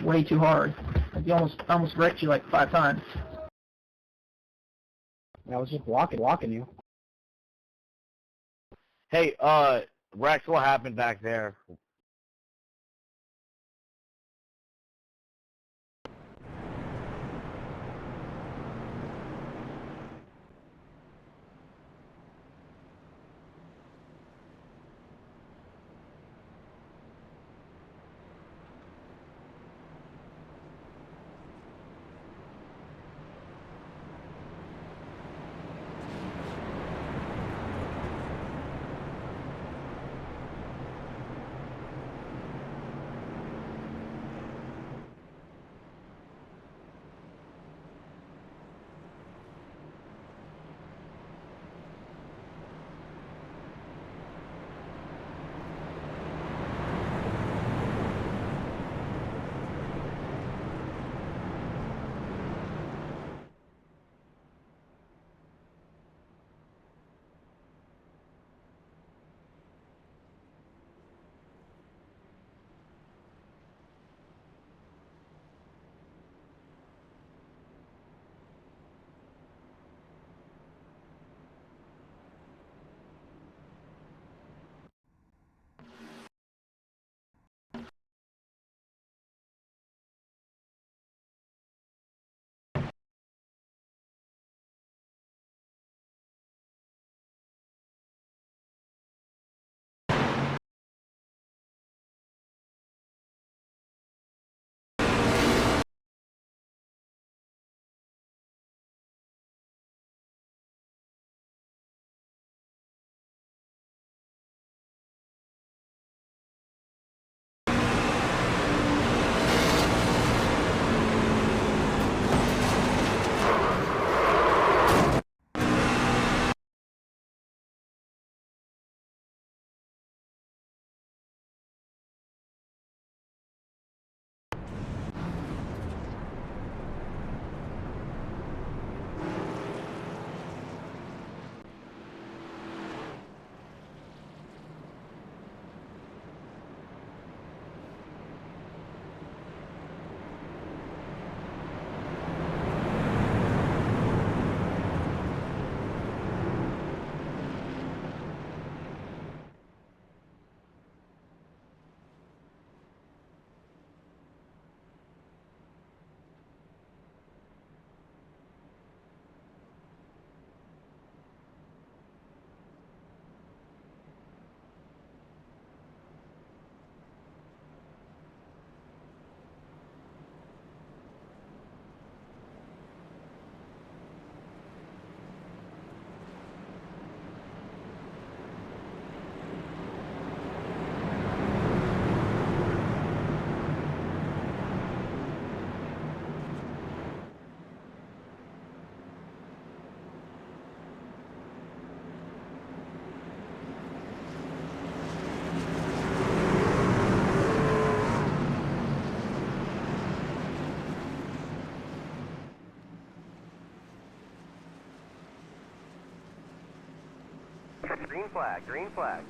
way too hard. Like you almost wrecked you like 5 times. I was just walking you. Hey, Rex, what happened back there? Green flag, green flag.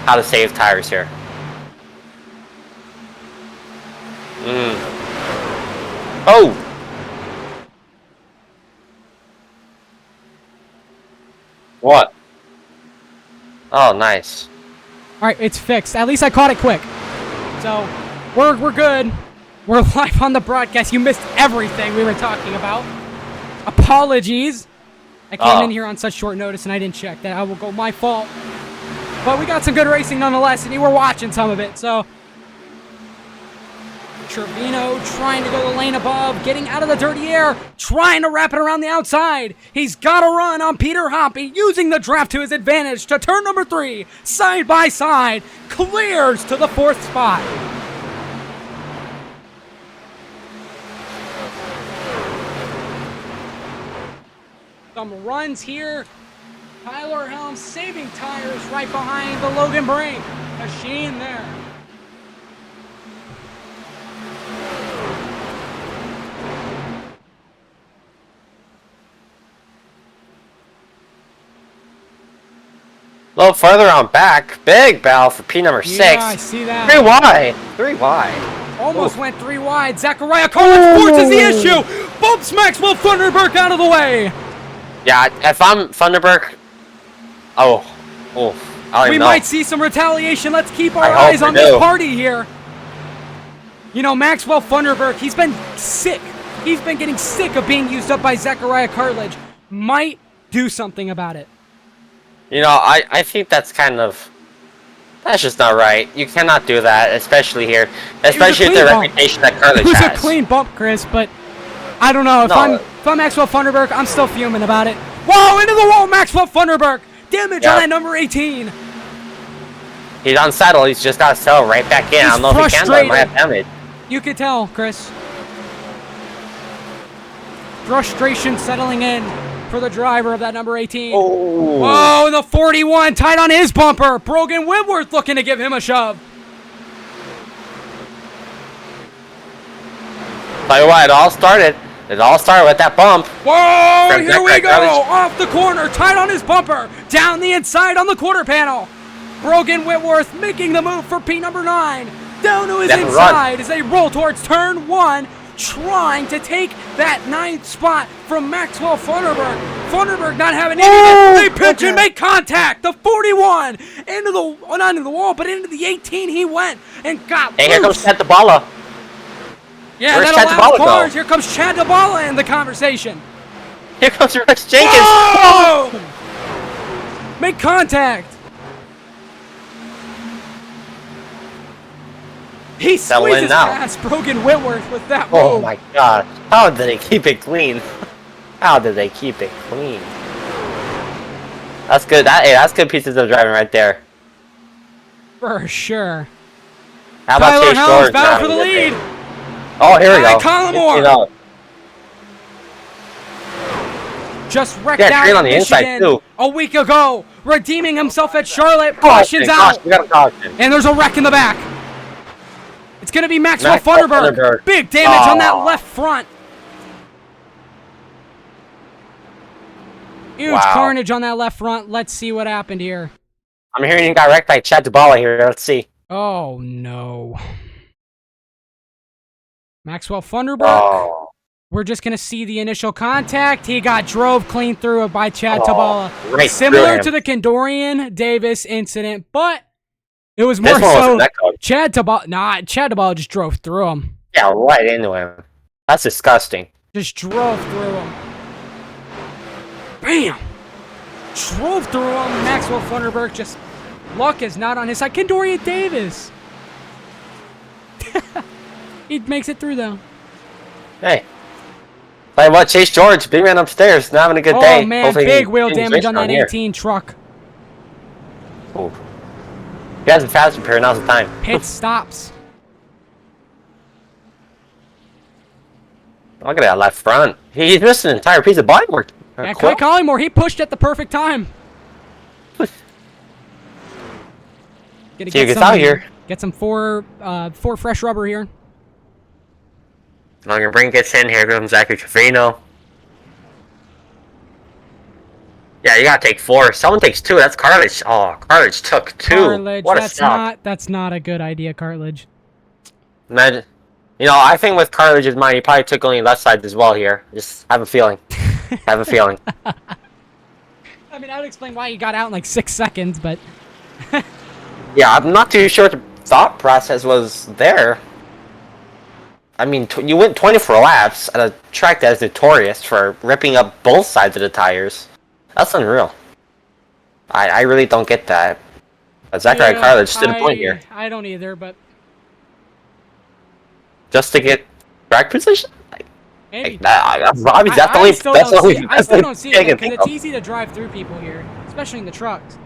How to save tires here. Oh! What? Oh, nice. All right, it's fixed. At least I caught it quick. So we're good. We're live on the broadcast. You missed everything we were talking about. Apologies. I came in here on such short notice and I didn't check that. I will go my fault. But we got some good racing nonetheless, and you were watching some of it, so. Trevino trying to go the lane above, getting out of the dirty air, trying to wrap it around the outside. He's got a run on Peter Hoppy, using the draft to his advantage to turn number 3, side by side, clears to the 4th spot. Some runs here. Tyler Helms saving tires right behind the Logan Brink machine there. A little further on back. Big battle for P number 6. Yeah, I see that. 3 wide. 3 wide. Almost went 3 wide. Zachariah Collins forces the issue. Bumps Maxwell Thunderberg out of the way. Yeah, if I'm Thunderberg... I don't We even know. might see some retaliation. Let's keep our I eyes hope on we this do. party here. You know, Maxwell Thunderberg, he's been sick. He's been getting sick of being used up by Zachariah Cartledge. Might do something about it. You know, I think that's kind of... That's just not right. You cannot do that, especially here. Especially with the reputation that Cartledge has. It was a clean bump, Chris, but I don't know. If I'm Maxwell Thunderberg, I'm still fuming about it. Whoa, into the wall, Maxwell Thunderberg. Damage on that number 18. He's unsettled. He's just got to settle right back in. I don't know if he can, but he might have damage. You could tell, Chris. Frustration settling in for the driver of that number 18. Oh, Whoa, the 41 tied on his bumper. Brogan Whitworth looking to give him a shove. Tell you what, it all started with that bump. Whoa, here we go. Off the corner, tied on his bumper. Down the inside on the quarter panel. Brogan Whitworth making the move for P number 9. Down to his inside as they roll towards turn 1. Trying to take that 9th spot from Maxwell Thunderberg. Thunderberg not having any of it. They pitch and make contact. The 41 into the, not into the wall, but into the 18 he went and got loose. Hey, here comes Chad DeBala. Yeah, Where's that Chad allows DeBala cars. go? Here comes Chad DeBala in the conversation. Here comes Rex Jenkins. Whoa! Make contact. He squeezes past Brogan Whitworth with that move. Oh my god. How did they keep it clean? How did they keep it clean? That's good. That's good pieces of driving right there. For sure. How about Tyler Chase Helms George? battle for the lead. Oh, here we go. Collymore. Just wrecked out on the inside too. A week ago. Redeeming himself at Charlotte. Cautions out. We got a caution. And there's a wreck in the back. It's going to be Maxwell Thunderberg. Big damage on that left front. Huge carnage on that left front. Let's see what happened here. I'm hearing you got wrecked by Chad DeBala here. Let's see. Oh, no. Maxwell Thunderberg. Oh. We're just going to see the initial contact. He got drove clean through by Chad DeBala. Right, similar to the Kendorian Davis incident, but it was more so Chad DeBala. Nah, Chad DeBala just drove through him. Yeah, right into him. That's disgusting. Just drove through him. Bam! Drove through him. Maxwell Thunderberg just... Luck is not on his side. Kendorian Davis. He makes it through, though. Hey. Like what? Chase George, big man upstairs, not having a good day. Oh, man, big wheel damage on that 18 truck. Ooh. You guys are fast repair, now's the time. Pit stops. Look at that left front. He's missing an entire piece of bodywork. Yeah, Clay Collymore, he pushed at the perfect time. Get out here. Get some four fresh rubber here. Logan Brink gets in. Here comes Zachary Trevino. Yeah, you gotta take 4. Someone takes 2. That's Cartledge. Oh, Cartledge took 2. Cartledge, what a stop. That's not a good idea, Cartledge. Imagine, you know, I think with Cartledge's mind, he probably took only left side as well here. Just have a feeling. Have a feeling. I mean, I would explain why you got out in like 6 seconds, but Yeah, I'm not too sure the thought process was there. I mean, you went 24 laps at a track that is notorious for ripping up both sides of the tires. That's unreal. I really don't get that. Zachary Carlidge stood a point here. I don't either, but Just to get track position? maybe. That's obviously I still don't see it thing because it's easy to drive through people here, especially in the trucks.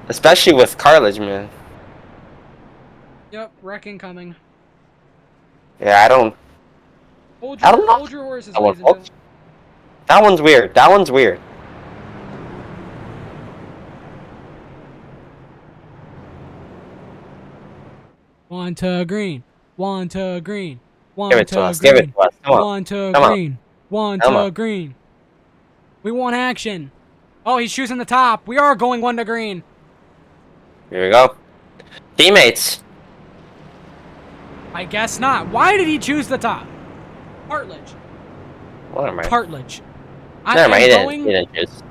Especially with Carlidge, man. Yep, wrecking coming. Yeah, I don't know. Hold your horses, ladies and gentlemen. That one's weird. That one's weird. One to green. One to green. One Give it to us. Give it to us. Come on. One to Come on. green. One Come to on. green. We want action. Oh, he's choosing the top. We are going 1 to green. Here we go. Teammates. I guess not. Why did he choose the top? Cartledge. What am I? Cartledge. Never mind. going. He didn't choose.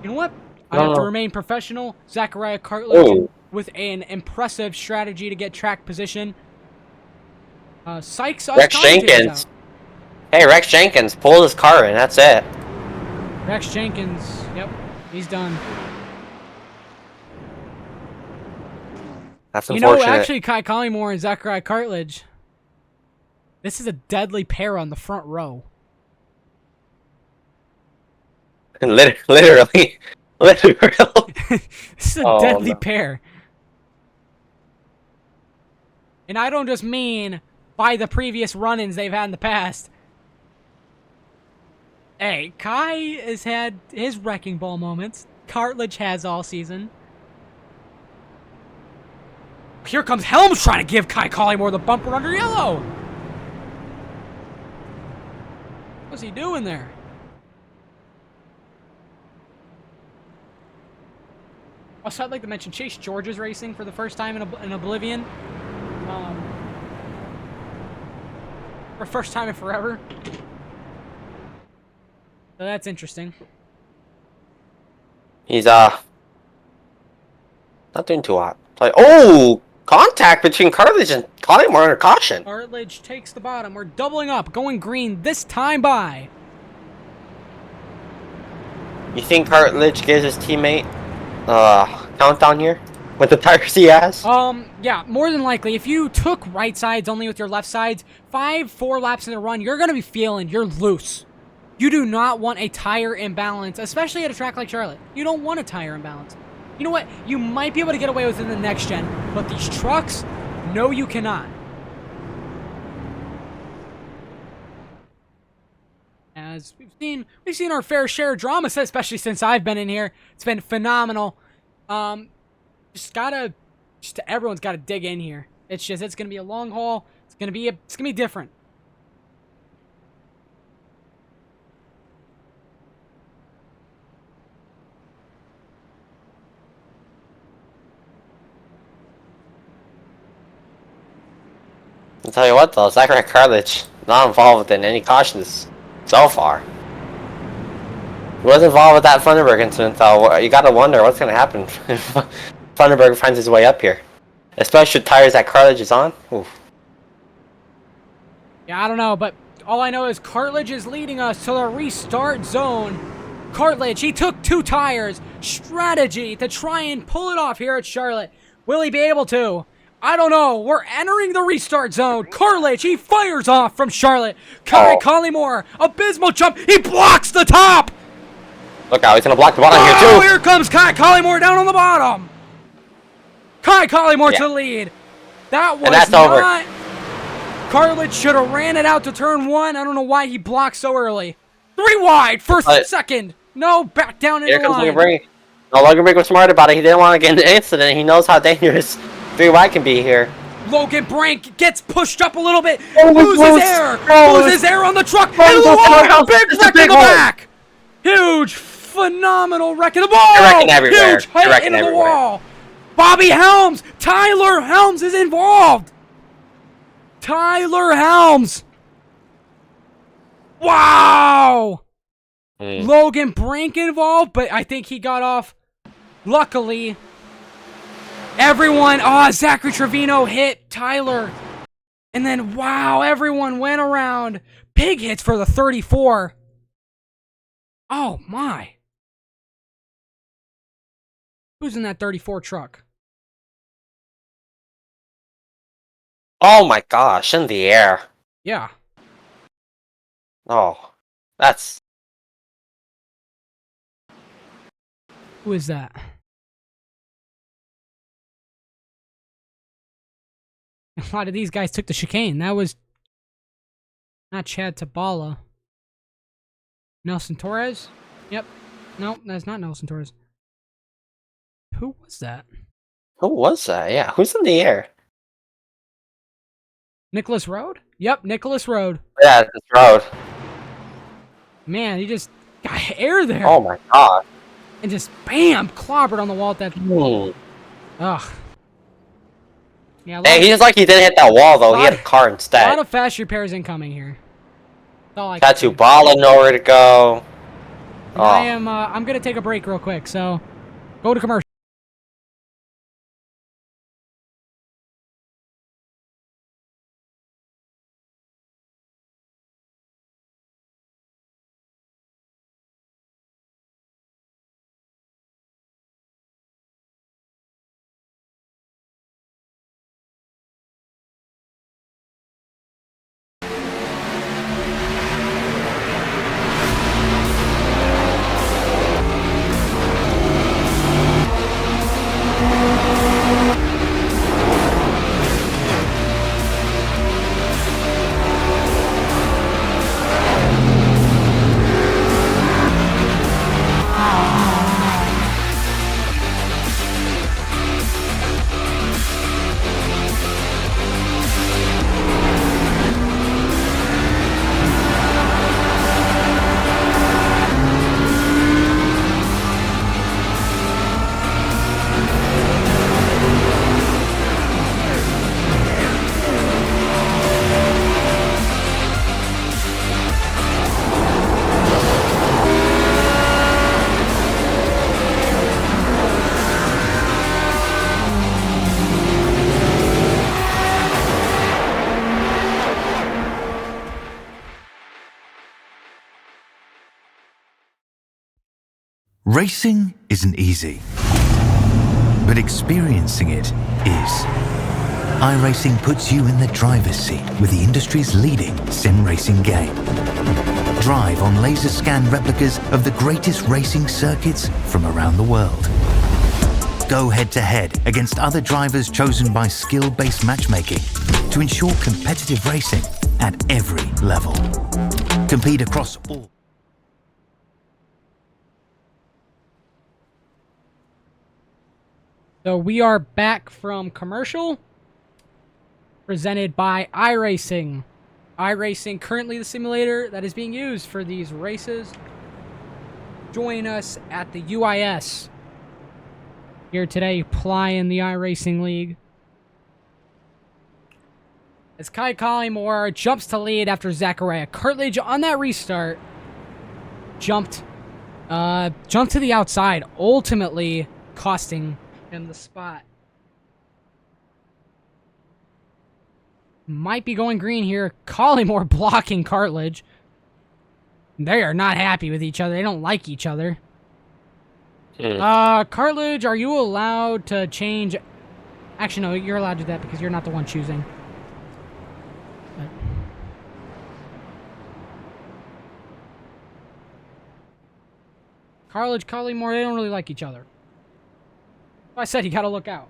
You know what? I No, have to no. remain professional. Zachariah Cartledge Ooh. with an impressive strategy to get track position. Sykes. Rex Jenkins. Hey, Rex Jenkins, pull his car in. That's it. Rex Jenkins. Yep, he's done. That's You unfortunate. know, actually, Kai Collymore and Zachariah Cartledge. This is a deadly pair on the front row. Literally. Literally. This is a Oh, deadly no. pair. And I don't just mean by the previous run-ins they've had in the past. Hey, Kai has had his wrecking ball moments. Cartledge has all season. Here comes Helms trying to give Kai Collymore the bumper under yellow. What's he doing there? Also, I'd like to mention Chase George is racing for the first time in Oblivion. For first time in forever. So that's interesting. He's not doing too hot. Like, oh, contact between Cartledge and Collymore under caution. Cartledge takes the bottom. We're doubling up, going green this time by. You think Cartledge gives his teammate countdown here with the tires he has? Yeah, more than likely. If you took right sides only with your left sides, 4 laps in the run, you're gonna be feeling you're loose. You do not want a tire imbalance, especially at a track like Charlotte. You don't want a tire imbalance. You know what? You might be able to get away with it in the next gen, but these trucks, no, you cannot. As we've seen our fair share of drama, especially since I've been in here. It's been phenomenal. Everyone's gotta dig in here. It's gonna be a long haul. It's gonna be different. I'll tell you what though, Zachary Cartledge not involved in any cautions so far. He was involved with that Funderburg incident though. You gotta wonder what's gonna happen if Funderburg finds his way up here. Especially with tires that Cartledge is on. Oof. Yeah, I don't know, but all I know is Cartledge is leading us to the restart zone. Cartledge, he took 2 tires. Strategy to try and pull it off here at Charlotte. Will he be able to? I don't know. We're entering the restart zone. Cartledge, he fires off from Charlotte. Kai Collymore, abysmal jump. He blocks the top. Look out, he's gonna block the bottom here too. Here comes Kai Collymore down on the bottom. Kai Collymore to the lead. That was that's not... over. Cartledge should have ran it out to turn 1. I don't know why he blocked so early. 3 wide, first and second. No, back down in Here the comes line. Lugenberg. No, Lugenberg was smart about it. He didn't want to get into an incident. He knows how dangerous 3 wide can be here. Logan Brank gets pushed up a little bit. Loses Loses air on the truck. And whoa, big wreck in the back. Huge, phenomenal wreck in the ball. They're wrecking everywhere. Huge hit into the wall. Bobby Helms. Tyler Helms is involved. Tyler Helms. Wow. Logan Brink involved, but I think he got off. Luckily, everyone, Zachary Trevino hit Tyler. And then, wow, everyone went around. Big hits for the 34. Oh, my. Who's in that 34 truck? Oh my gosh, in the air. Yeah. Oh, that's... Who is that? A lot of these guys took the chicane. That was not Chad Tabala. Nelson Torres? Yep. No, that's not Nelson Torres. Who was that? Who was that? Yeah, who's in the air? Nicholas Road? Yep, Nicholas Road. Yeah, this road. Man, he just got air there. Oh my god. And just bam, clobbered on the wall at that. Ugh. Yeah, Hey, he's like he didn't hit that wall though. He had a car a instead. lot of fast repairs incoming here. That's all I Got can say. Tubala nowhere to go. And I am. I'm gonna take a break real quick. So, go to commercial. Racing isn't easy, but experiencing it is. iRacing puts you in the driver's seat with the industry's leading sim racing game. Drive on laser scan replicas of the greatest racing circuits from around the world. Go head to head against other drivers chosen by skill-based matchmaking to ensure competitive racing at every level. Compete across all. So we are back from commercial, presented by iRacing. iRacing, currently the simulator that is being used for these races. Join us at the UiS here today, plying the iRacing League. As Kai Collymore jumps to lead after Zachariah Cartledge on that restart jumped to the outside, ultimately costing him the spot. Might be going green here. Collymore blocking Cartledge. They are not happy with each other. They don't like each other. Cartledge, are you allowed to change? Actually, no, you're allowed to do that because you're not the one choosing. But... Cartledge, Collymore, they don't really like each other. I said you gotta look out.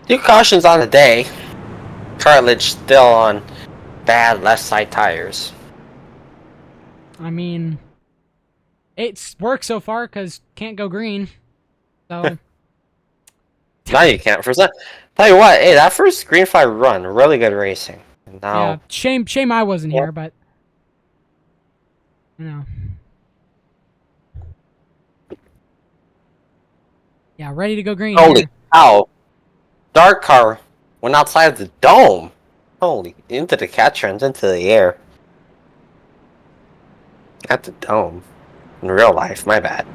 Two cautions on the day. Cartledge still on bad left side tires. I mean, it's worked so far because can't go green. So. Now you can't. Tell you what, hey, that first green flag run, really good racing. Now, yeah, shame I wasn't here, but you know. Yeah, ready to go green. Holy here. cow. Dark car went outside of the dome. Holy, into the catchers, into the air. At the dome. In real life, my bad.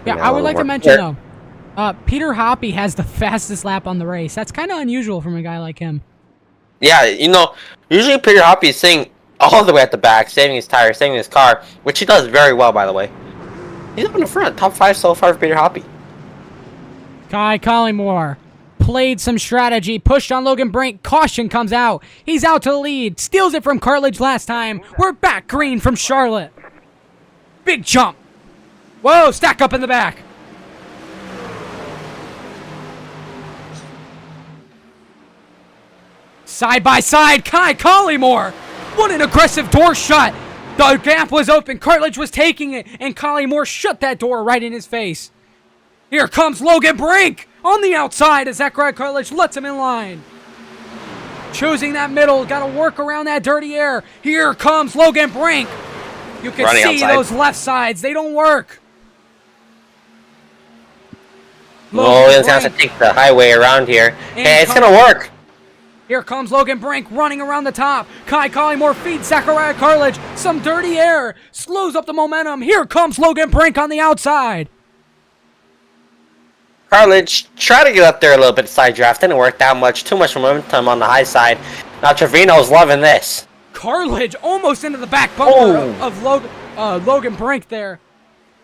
Yeah, I would like to mention, though, Peter Hoppy has the fastest lap on the race. That's kind of unusual from a guy like him. Yeah, you know, usually Peter Hoppy is sitting all the way at the back, saving his tires, saving his car, which he does very well, by the way. He's up in the front, top 5 so far for Peter Hoppy. Kai Collymore played some strategy, pushed on Logan Brink, caution comes out. He's out to the lead, steals it from Cartledge last time. We're back green from Charlotte. Big jump. Whoa, stack up in the back. Side by side, Kai Collymore. What an aggressive door shot. The gap was open, Cartledge was taking it, and Collymore shut that door right in his face. Here comes Logan Brink on the outside as Zachariah Cartledge lets him in line. Choosing that middle, got to work around that dirty air. Here comes Logan Brink. You can Running see outside. those left sides, they don't work. Logan's going to have to take the highway around here. Hey, it's going to work. Here comes Logan Brink running around the top. Kai Collymore feeds Zachariah Cartledge. Some dirty air. Slows up the momentum. Here comes Logan Brink on the outside. Cartledge tried to get up there a little bit side draft. Didn't work that much. Too much momentum on the high side. Now Trevino's loving this. Cartledge almost into the back bumper of Logan Brink there.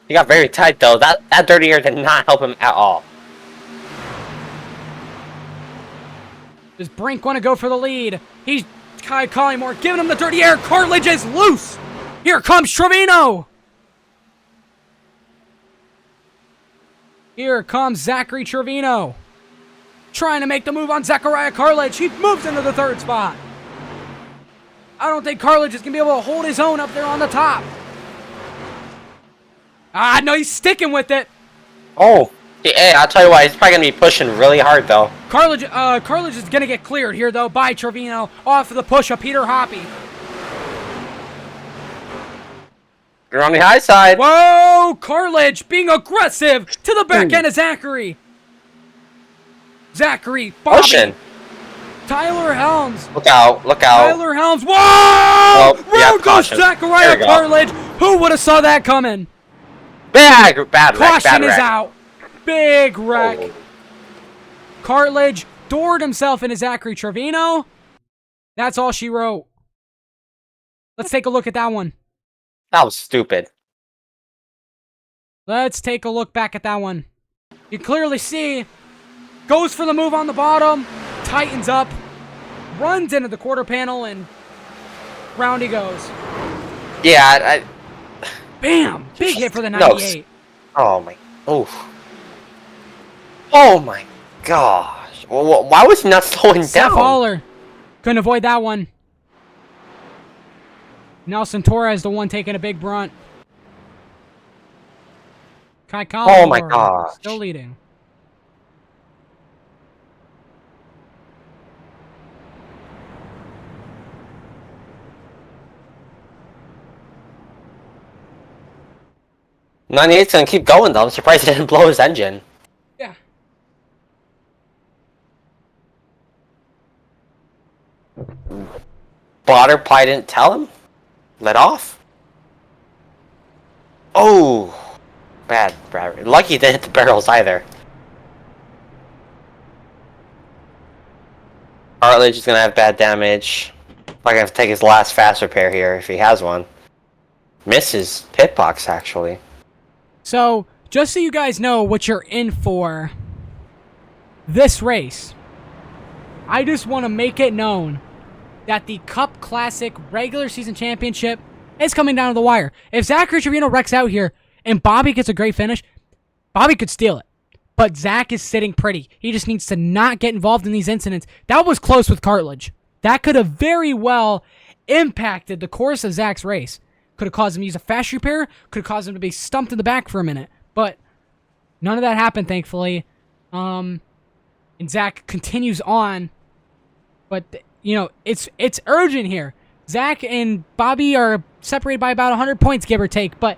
He got very tight, though. That dirty air did not help him at all. Does Brink want to go for the lead? He's Kai Collymore giving him the dirty air. Cartledge is loose. Here comes Trevino. Here comes Zachary Trevino. Trying to make the move on Zachariah Cartledge. He moves into the third spot. I don't think Cartledge is going to be able to hold his own up there on the top. No, he's sticking with it. Oh. Hey, I'll tell you what, he's probably going to be pushing really hard, though. Cartledge is going to get cleared here, though, by Trevino off of the push of Peter Hoppy. You're on the high side. Whoa! Cartledge being aggressive to the back end of Zachary. Zachary, Bobby. Pushing. Tyler Helms. Look out, look out. Tyler Helms. Whoa! Yeah, Road goes caution. Zachariah There we go. Cartledge. Who would have saw that coming? Bad wreck, Caution bad is wreck. out. Big wreck. Oh. Cartledge doored himself into Zachary Trevino. That's all she wrote. Let's take a look at that one. That was stupid. Let's take a look back at that one. You clearly see, goes for the move on the bottom, tightens up, runs into the quarter panel, and round he goes. Yeah, Bam! Big hit for the No. 98. oh my, oh my gosh. Why was he not slowing Seth down? Haller couldn't avoid that one. Nelson Torres, the one taking a big brunt. Kai Collymore, Oh my gosh. still leading. '98's gonna keep going though. I'm surprised he didn't blow his engine. Yeah. Blotter probably didn't tell him. Let off. Oh, bad. Lucky he didn't hit the barrels either. Cartledge is gonna have bad damage. Probably gonna have to take his last fast repair here if he has one. Misses pit box actually. So, just so you guys know what you're in for this race, I just want to make it known that the Cup Classic regular season championship is coming down to the wire. If Zachary Trevino wrecks out here and Bobby gets a great finish, Bobby could steal it. But Zach is sitting pretty. He just needs to not get involved in these incidents. That was close with Cartledge. That could have very well impacted the course of Zach's race. Could have caused him to use a fast repair. Could have caused him to be stumped in the back for a minute. But none of that happened, thankfully. And Zach continues on. But, you know, it's urgent here. Zach and Bobby are separated by about 100 points, give or take. But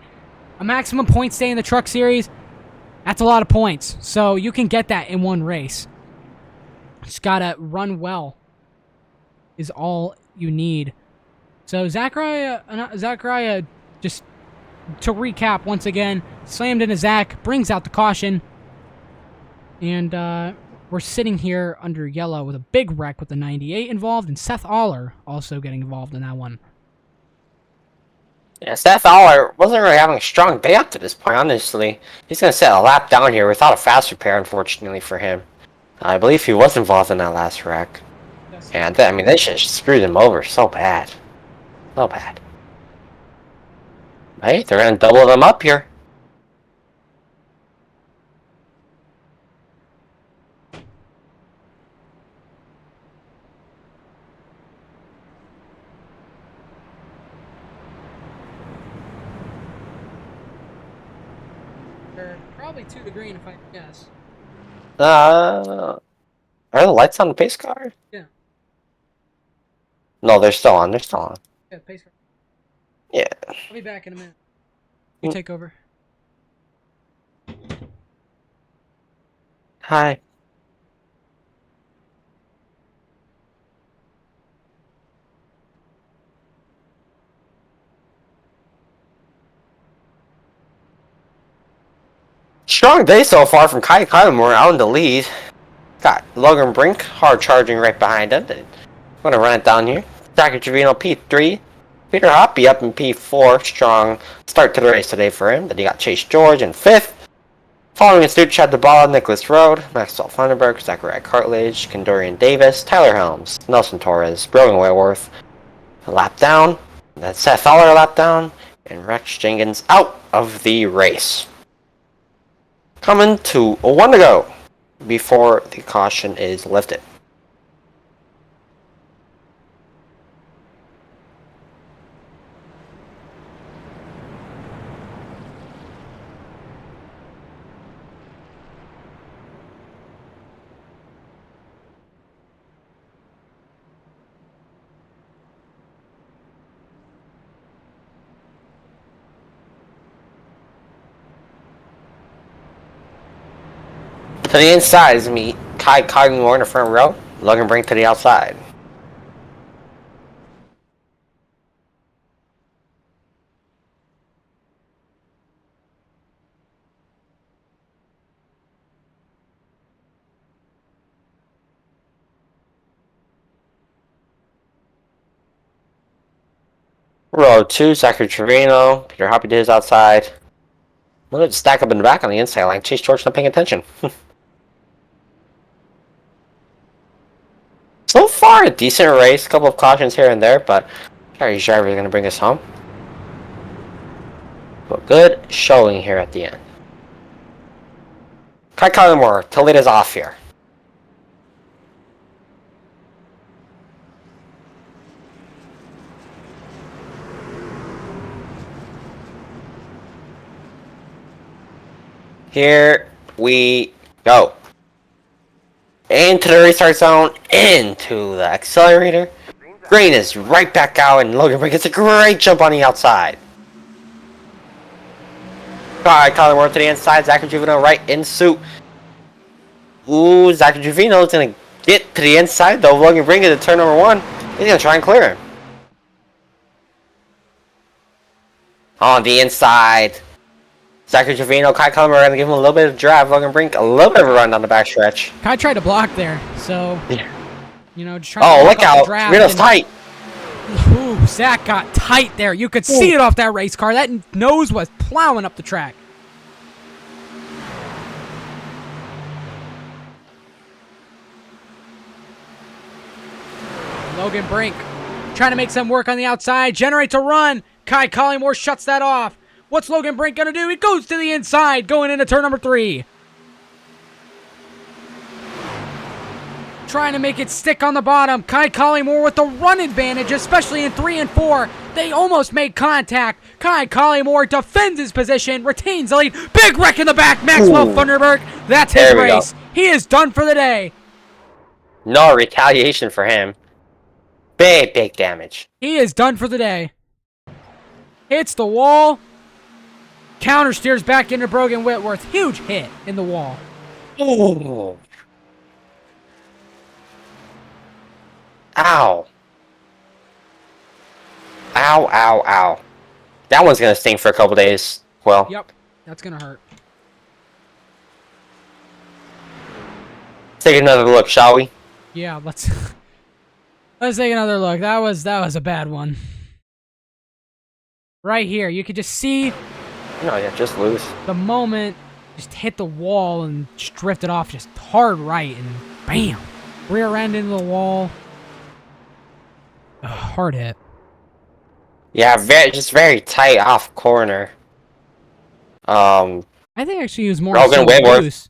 a maximum point stay in the Truck Series, that's a lot of points. So you can get that in one race. Just got to run well. is all you need. So Zachariah, just to recap once again, slammed into Zach, brings out the caution, and we're sitting here under yellow with a big wreck with the 98 involved, and Seth Aller also getting involved in that one. Yeah, Seth Aller wasn't really having a strong day up to this point, honestly. He's going to set a lap down here without a fast repair, unfortunately for him. I believe he was involved in that last wreck. And, I mean, they should have screwed him over so bad. So bad. Hey, they're going to double them up here. They're probably to the green, if I guess. Are the lights on the pace car? Yeah. No, they're still on. They're still on. Yeah, pace car. Yeah. I'll be back in a minute. You take over. Hi. Strong day so far from Kai Kylemore out in the lead. Got Logan Brink hard charging right behind him. I'm gonna run it down here. Zachary Trevino P3. Peter Hoppy up in P4. Strong start to the race today for him. Then you got Chase George in 5th. Following his dude, Chad DeBall, Nicholas Road, Maxwell Funderburg, Zachariah Cartledge, Kendorian Davis, Tyler Helms, Nelson Torres, Brogan Whitworth. A lap down. That's Seth Fowler a lap down. And Rex Jenkins out of the race. Coming to 1 to go before the caution is lifted. To the inside is me, Kai Cognmore in the front row, Logan Brink to the outside. Row 2, Zachary Trevino, Peter Hoppy to his outside. We'll just stack up in the back on the inside line. Chase George not paying attention. So far, a decent race. A couple of cautions here and there, but Gary's driver is going to bring us home. But good showing here at the end. Kai Kylemore to lead us off here. Here we go. Into the restart zone, into the accelerator. Green is right back out, and Logan Brink gets a great jump on the outside. Alright, Kyler to the inside, Zachary Trevino right in suit. Ooh, Zachary Trevino is going to get to the inside, though. Logan Brink is at turn number 1. He's going to try and clear him. On the inside. Zachary Trevino, Kai Kylemore are going to give him a little bit of drive. Logan Brink, a little bit of a run down the backstretch. Kai tried to block there, so, Yeah. you know, just trying to look out. Trevino's tight. Ooh, Zach got tight there. You could see it off that race car. That nose was plowing up the track. Logan Brink trying to make some work on the outside. Generates a run. Kai Kylemore shuts that off. What's Logan Brink going to do? He goes to the inside, going into turn number 3. Trying to make it stick on the bottom. Kai Kylemore with the run advantage, especially in 3 and 4. They almost made contact. Kai Kylemore defends his position, retains the lead. Big wreck in the back. Maxwell Funderburg. That's his race. He is done for the day. No retaliation for him. Big damage. He is done for the day. Hits the wall. Counter steers back into Brogan Whitworth. Huge hit in the wall. Ooh. Ow. Ow, ow, ow. That one's gonna sting for a couple days. Well, Yep, that's gonna hurt. let's take another look, shall we? Yeah, let's take another look. That was a bad one. Right here, you could just see No, yeah, just lose. the moment just hit the wall and just drifted off just hard right and bam, rear end into the wall. Ugh, hard hit. Yeah, just very tight off corner. I think actually he was more Brogan so Whitworth. loose.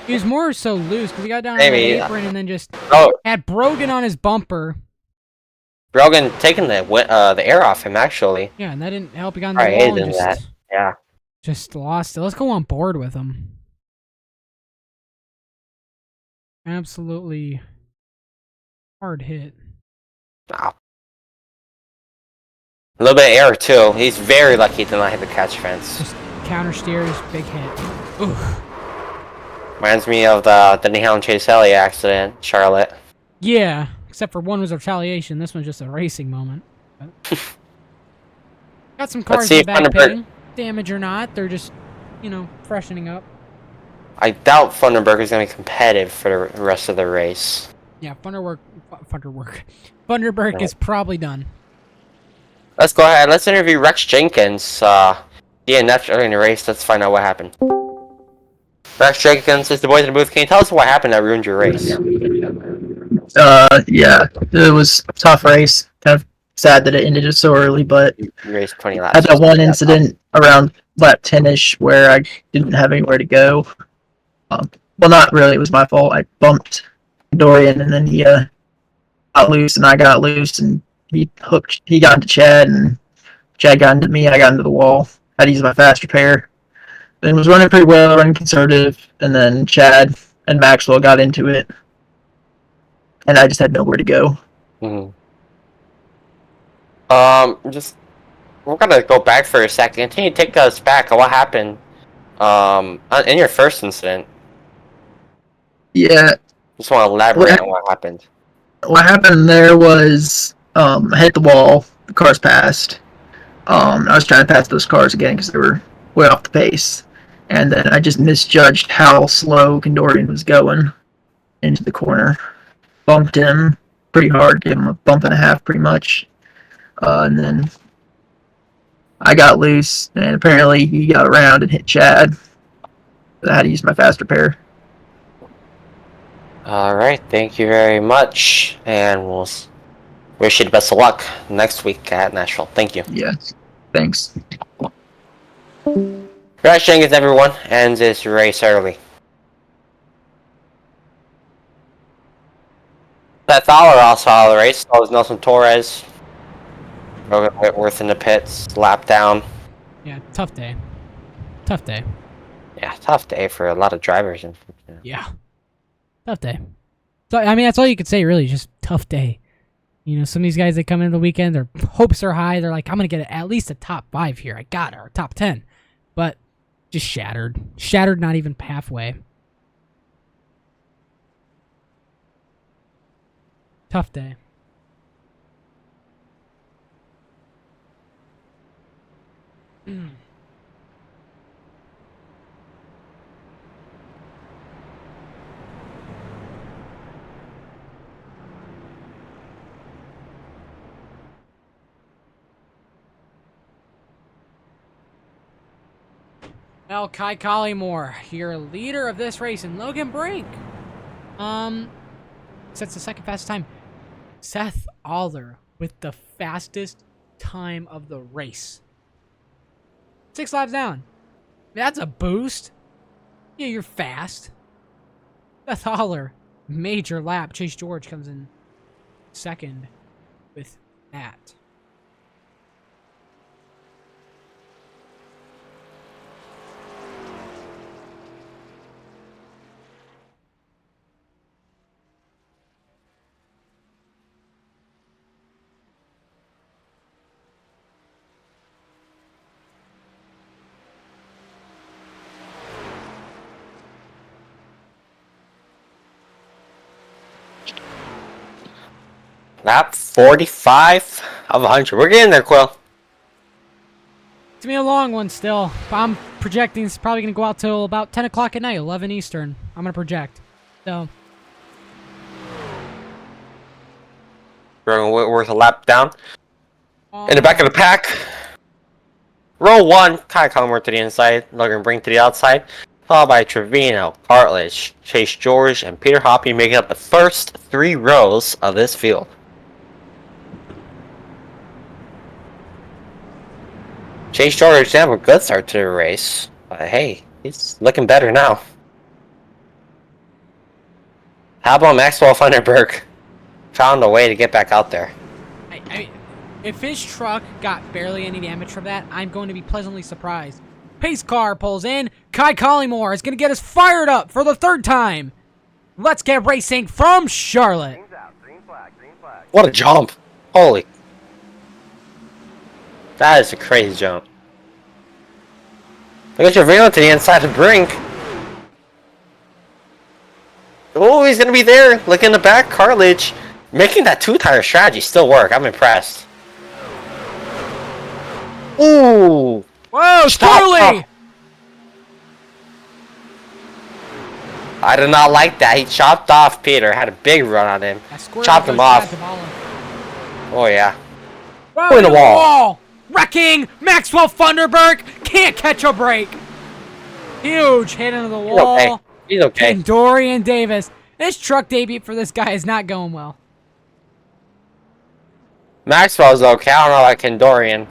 He was more so loose because he got down Maybe, on the apron and then just Oh, had Brogan on his bumper. Brogan taking the air off him, actually. Yeah, and that didn't help. He got on the Alright, wall and aided in that. Yeah. just lost it. Let's go on board with him. Absolutely hard hit. Wow. A little bit of error, too. He's very lucky to not hit the catch fence. Just counter steers, big hit. Oof. Reminds me of the Nihon Chase Elliott accident, Charlotte. Yeah, except for one was retaliation. This one's just a racing moment. Got some cars see in the if back Thunderbird- pitting. Damage or not, they're just, freshening up. I doubt Thunderbird is going to be competitive for the rest of the race. Yeah, Thunderberg is probably done. Let's go ahead. Let's interview Rex Jenkins. DNF early in the race. Let's find out what happened. Rex Jenkins is the boys in the booth. Can you tell us what happened that ruined your race? Yeah, it was a tough race. Kind of sad that it ended so early, but You raced 20 I laps. had that one incident around lap 10-ish where I didn't have anywhere to go. Well, not really. It was my fault. I bumped Dorian, and then he got loose, and I got loose, and he got into Chad, and Chad got into me, and I got into the wall. I had to use my fast repair. And was running pretty well, running conservative, and then Chad and Maxwell got into it, and I just had nowhere to go. Mm-hmm. We're gonna go back for a second. Can you take us back on what happened in your first incident? Yeah, Just want to elaborate on what happened. what happened there was I hit the wall, the cars passed. I was trying to pass those cars again because they were way off the pace. And then I just misjudged how slow Condorian was going into the corner. Bumped him pretty hard, gave him a bump and a half pretty much. And then I got loose, and apparently he got around and hit Chad. I had to use my fast repair. Alright, thank you very much. And we'll wish you the best of luck next week at Nashville. Thank you. Yeah, thanks. Rex Jenkins, everyone, ends this race early. Seth Fowler also out of the race. So was Nelson Torres. Brogan Whitworth in the pits. Lap down. Yeah, tough day. Tough day. Yeah, tough day for a lot of drivers. Yeah. Tough day. So, I mean, that's all you could say, really. Just tough day. Some of these guys that come into the weekend, their hopes are high. They're like, I'm going to get at least a top 5 here. I got it. Or top 10. But just shattered. Shattered not even halfway. Tough day. Well, Kai Collymore, your leader of this race, and Logan Brink, sets the second fastest time. Seth Aller with the fastest time of the race. 6 laps down. That's a boost. Yeah, you're fast. Seth Aller, major lap. Chase George comes in second with that. Lap 45. Of 100. We're getting there, Quill. It's gonna be a long one still. I'm projecting it's probably gonna go out till about 10 o'clock at night, 11 Eastern. I'm gonna project. So. Brogan Whitworth a lap down. In the back of the pack. Row 1, Kai Collingworth to the inside, Logan Brink to the outside, followed by Trevino, Cartledge, Chase George, and Peter Hoppy making up the first 3 rows of this field. Chase George didn't have a good start to the race, but hey, he's looking better now. How about Maxwell Funderburg? Found a way to get back out there. If his truck got barely any damage from that, I'm going to be pleasantly surprised. Pace car pulls in. Kai Collymore is going to get us fired up for the 3rd time. Let's get racing from Charlotte. Green's out. Green flag. Green flag. What a jump! Holy. That is a crazy jump. Look at Trevino to the inside of Brink. Oh, he's going to be there. Look in the back. Cartledge. Making that 2-tire strategy still work. I'm impressed. Ooh! Whoa, Squirrely! I did not like that. He chopped off Peter. Had a big run on him. Chopped him off. Oh, yeah. Whoa, in the wall. Wrecking! Maxwell Funderburg can't catch a break. Huge hit into the wall. Okay. He's okay. And Dorian Davis. This truck debut for this guy is not going well. Maxwell's okay. I don't know about Kendorian.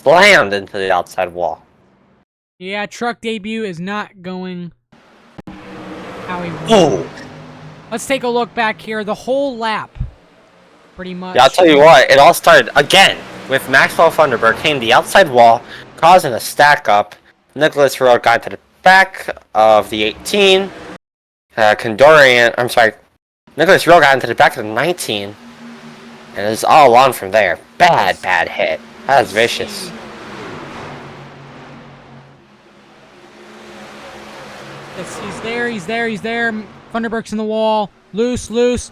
Slammed into the outside wall. Yeah, truck debut is not going how he wants. Oh! Let's take a look back here. The whole lap, pretty much. Yeah, I'll tell you what. It all started again with Maxwell Funderburg hitting the outside wall, causing a stack up. Nicholas Rowe got to the back of the 18. Nicholas Rowe got into the back of the 19. And it's all on from there. Bad hit. That was vicious. Yes, he's there. Funderburg's in the wall. Loose.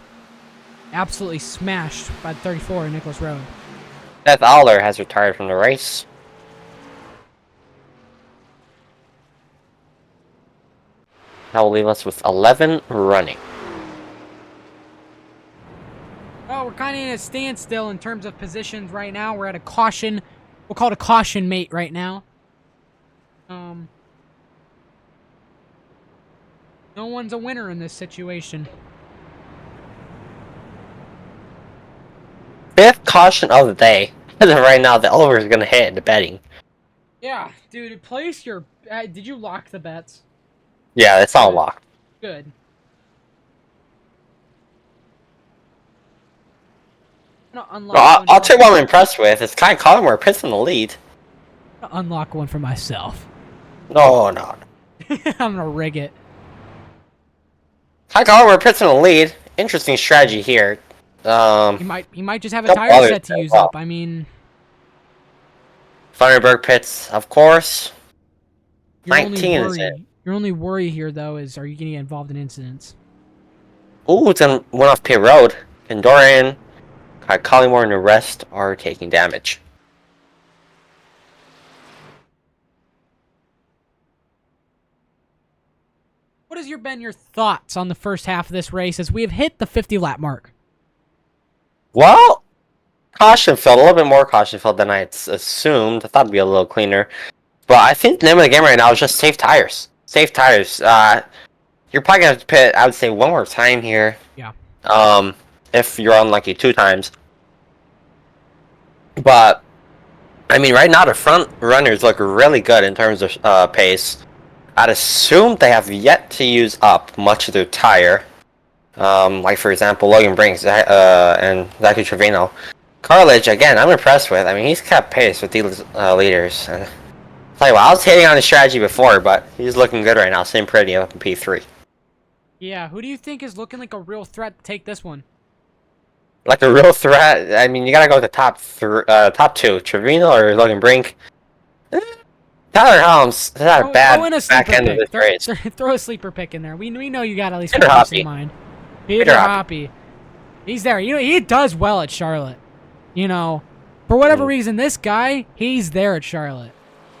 Absolutely smashed by the 34, Nicholas Rowe. Seth Aller has retired from the race. That will leave us with 11 running. Oh, we're kind of in a standstill in terms of positions right now. We're at a caution. We'll call it a caution mate right now. No one's a winner in this situation. 5th caution of the day. As of right now, the over is going to hit in the betting. Yeah, dude, place your... did you lock the bets? Yeah, it's all locked. Good. Well, I'll tell you what I'm impressed with. It's Kai Collymore pits in the lead. Unlock one for myself. No. I'm gonna rig it. Kai Collymore pits in the lead. Interesting strategy here. He might just have a tire set to use up. I mean, Funderburg pits, of course. your 19 is it. Your only worry here, though, is are you going to get involved in incidents? Ooh, it's on one off pit road. And Dorian, Kai Collymore, and the rest are taking damage. What has been your thoughts on the first half of this race as we have hit the 50 lap mark? Well, caution filled, a little bit more caution filled than I assumed. I thought it'd be a little cleaner. But I think the name of the game right now is just safe tires. Safe tires. You're probably going to have to pit, I would say, one more time here. Yeah. If you're unlucky 2 times. But, I mean, right now the front runners look really good in terms of pace. I'd assume they have yet to use up much of their tire. Like, for example, Logan Brinks and Zachary Trevino. Cartledge, again, I'm impressed with. I mean, he's kept pace with these leaders. Tell you what, I was hating on his strategy before, but he's looking good right now. Same pretty up in P3. Yeah, who do you think is looking like a real threat to take this one? Like a real threat? I mean, you gotta go with the top 2. Trevino or Logan Brink. Tyler Helms had a bad back end of this race. Throw a sleeper pick in there. We know you got at least one in mind. Peter Hoppy. He's there. You know, he does well at Charlotte. You know, for whatever reason, this guy, he's there at Charlotte.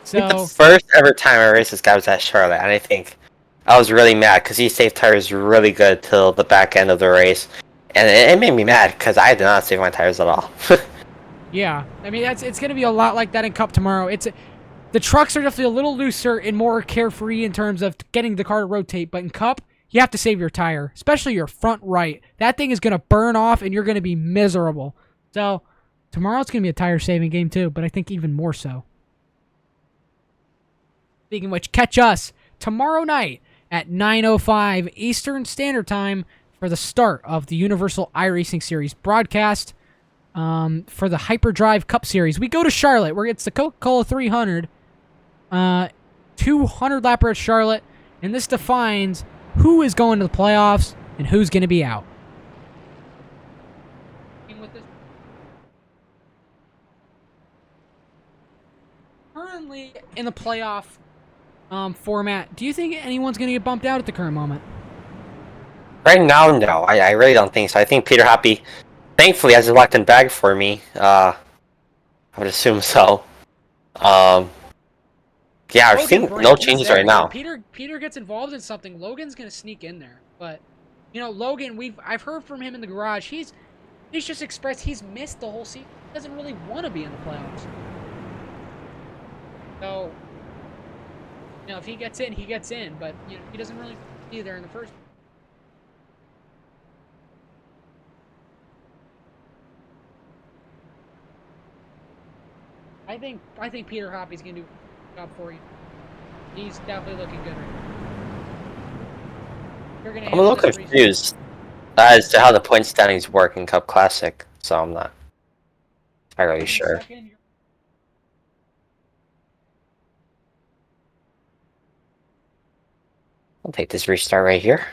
I think So the first ever time I raced this guy was at Charlotte, and I think I was really mad because he saved tires really good till the back end of the race, and it made me mad because I did not save my tires at all. yeah, I mean it's going to be a lot like that in Cup tomorrow. The trucks are definitely a little looser and more carefree in terms of getting the car to rotate, but in Cup, you have to save your tire, especially your front right. That thing is going to burn off, and you're going to be miserable. So tomorrow's going to be a tire saving game too, but I think even more so. Speaking of which, catch us tomorrow night at 9:05 Eastern Standard Time for the start of the Universal iRacing Series broadcast for the Hyperdrive Cup Series. We go to Charlotte, where it's the Coca-Cola 300, 200 lapper at Charlotte, and this defines who is going to the playoffs and who's going to be out. Currently in the playoff format, do you think anyone's going to get bumped out at the current moment? Right now, no. I really don't think so. I think Peter Hoppy, thankfully, has a locked-in bag for me. I would assume so. Yeah, I think no changes right now. Peter gets involved in something, Logan's going to sneak in there. But, you know, Logan, I've heard from him in the garage. He's just expressed he's missed the whole season. He doesn't really want to be in the playoffs. So, you know, if he gets in, he gets in. But, you know, he doesn't really be there in the first place. I think Peter Hoppy's gonna do a job for you. He's definitely looking good right now. I'm a little confused as to how the point standings work in Cup Classic, so I'm not entirely sure. I'll take this restart right here.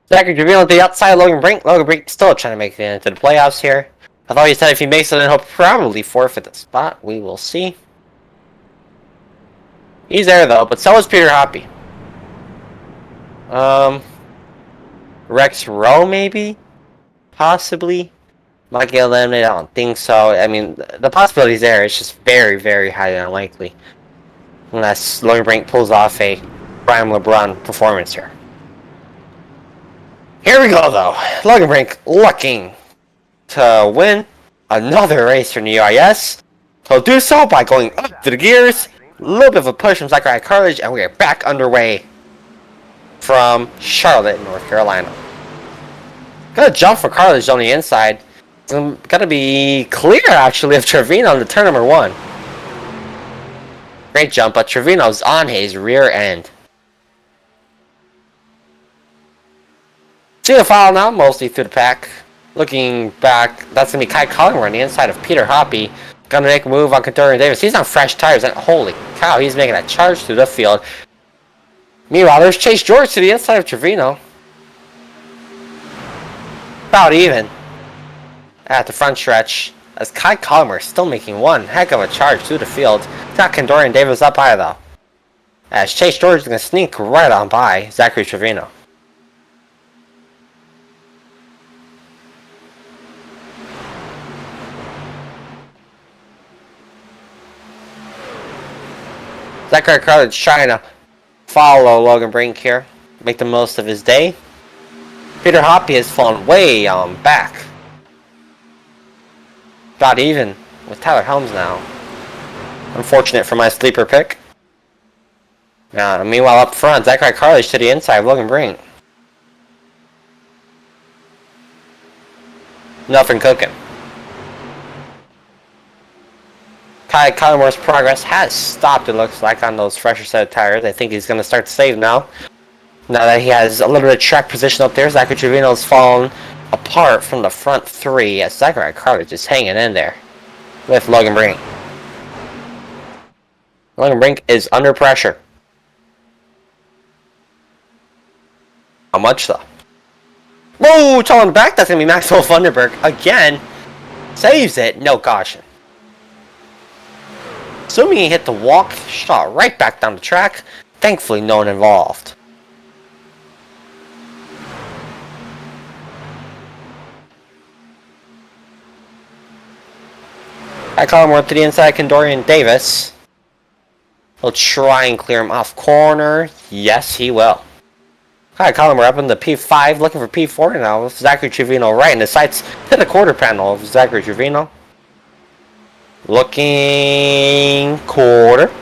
Zachary Trevino at the outside, Logan Brink. Logan Brink still trying to make it into the playoffs here. I thought he said if he makes it in, he'll probably forfeit the spot. We will see. He's there though, but so is Peter Hoppy. Rex Rowe maybe? Possibly? Might get eliminated, I don't think so. I mean, the possibility's there, it's just very, very highly unlikely. Unless Logan Brink pulls off a Brian LeBron performance here. Here we go, though. Logan Brink looking to win another race for the UiS. He'll do so by going up to the gears. A little bit of a push from Zachary Cartledge, and we are back underway from Charlotte, North Carolina. Got a jump for Cartledge on the inside. It's gotta be clear, actually, of Trevino on the turn number 1. Great jump, but Trevino's on his rear end. See the file now, mostly through the pack. Looking back, that's going to be Kai Collingwood on the inside of Peter Hoppy. Going to make a move on Conturion Davis. He's on fresh tires, and holy cow, he's making a charge through the field. Meanwhile, there's Chase George to the inside of Trevino. About even at the front stretch, as Kai Collingwood still making one heck of a charge through the field. Not Conturion Davis up high, though. As Chase George is going to sneak right on by Zachary Trevino. Zachary Cartledge trying to follow Logan Brink here, make the most of his day. Peter Hoppy has fallen way back. Got even with Tyler Helms now. Unfortunate for my sleeper pick. Meanwhile up front, Zachary Cartledge to the inside of Logan Brink. Nothing cooking. Kai Collingwood's progress has stopped, it looks like, on those fresher set of tires. I think he's going to start to save now. Now that he has a little bit of track position up there, Zachary Trevino's fallen apart from the front 3 as Zachary Cartledge is hanging in there with Logan Brink. Logan Brink is under pressure. How much though? Whoa, towing back, that's going to be Maxwell Funderburg again. Saves it, no caution. Assuming he hit the walk, shot right back down the track. Thankfully, no one involved. I call him more to the inside, Kendorian Davis. He'll try and clear him off corner. Yes, he will. Hi, Colin, we're up in the P5, looking for P4 now. With Zachary Trevino right in the sights to the quarter panel of Zachary Trevino. Looking quarter.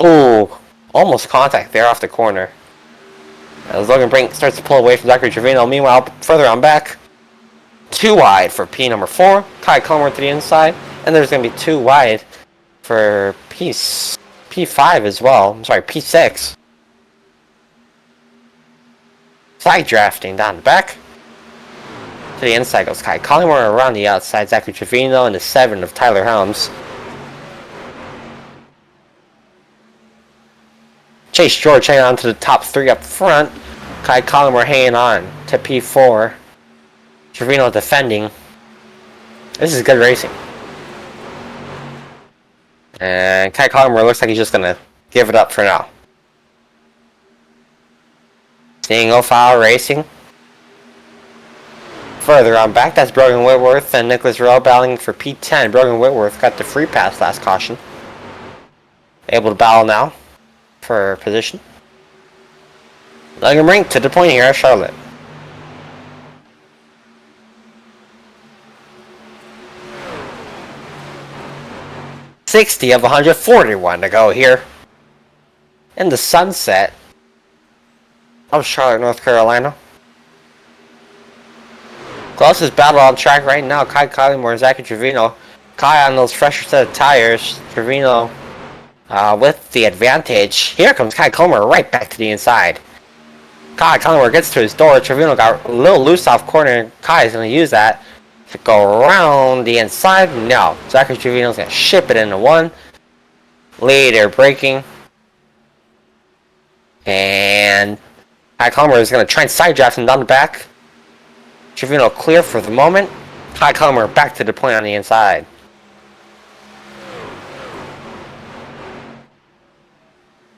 Ooh, almost contact there off the corner. As Logan Brink starts to pull away from Zachary Trevino. Meanwhile, further on back. 2 wide for P number 4. Kai Culmer to the inside. And there's going to be 2 wide for P5 as well. I'm sorry, P6. Side drafting down the back. To the inside goes Kai Collymore. Around the outside, Zachary Trevino and the 7 of Tyler Helms. Chase George hanging on to the top 3 up front. Kai Collymore hanging on to P4. Trevino defending. This is good racing. And Kai Collymore looks like he's just going to give it up for now. Single file racing. Further on back, that's Brogan Whitworth and Nicholas Rowe battling for P10. Brogan Whitworth got the free pass last caution. Able to battle now for position. Logan Brink to the point here at Charlotte. .60 of 141 to go here. In the sunset of Charlotte, North Carolina. Closest battle on track right now, Kai Collymore and Zachary Trevino. Kai on those fresher set of tires. Trevino with the advantage. Here comes Kai Collymore right back to the inside. Kai Collymore gets to his door. Trevino got a little loose off corner. Kai is going to use that to go around the inside. No. Zachary Trevino's going to ship it into 1. Later braking. And Kai Collymore is going to try and side draft him down the back. Trevino clear for the moment. Kai Collymore back to the point on the inside.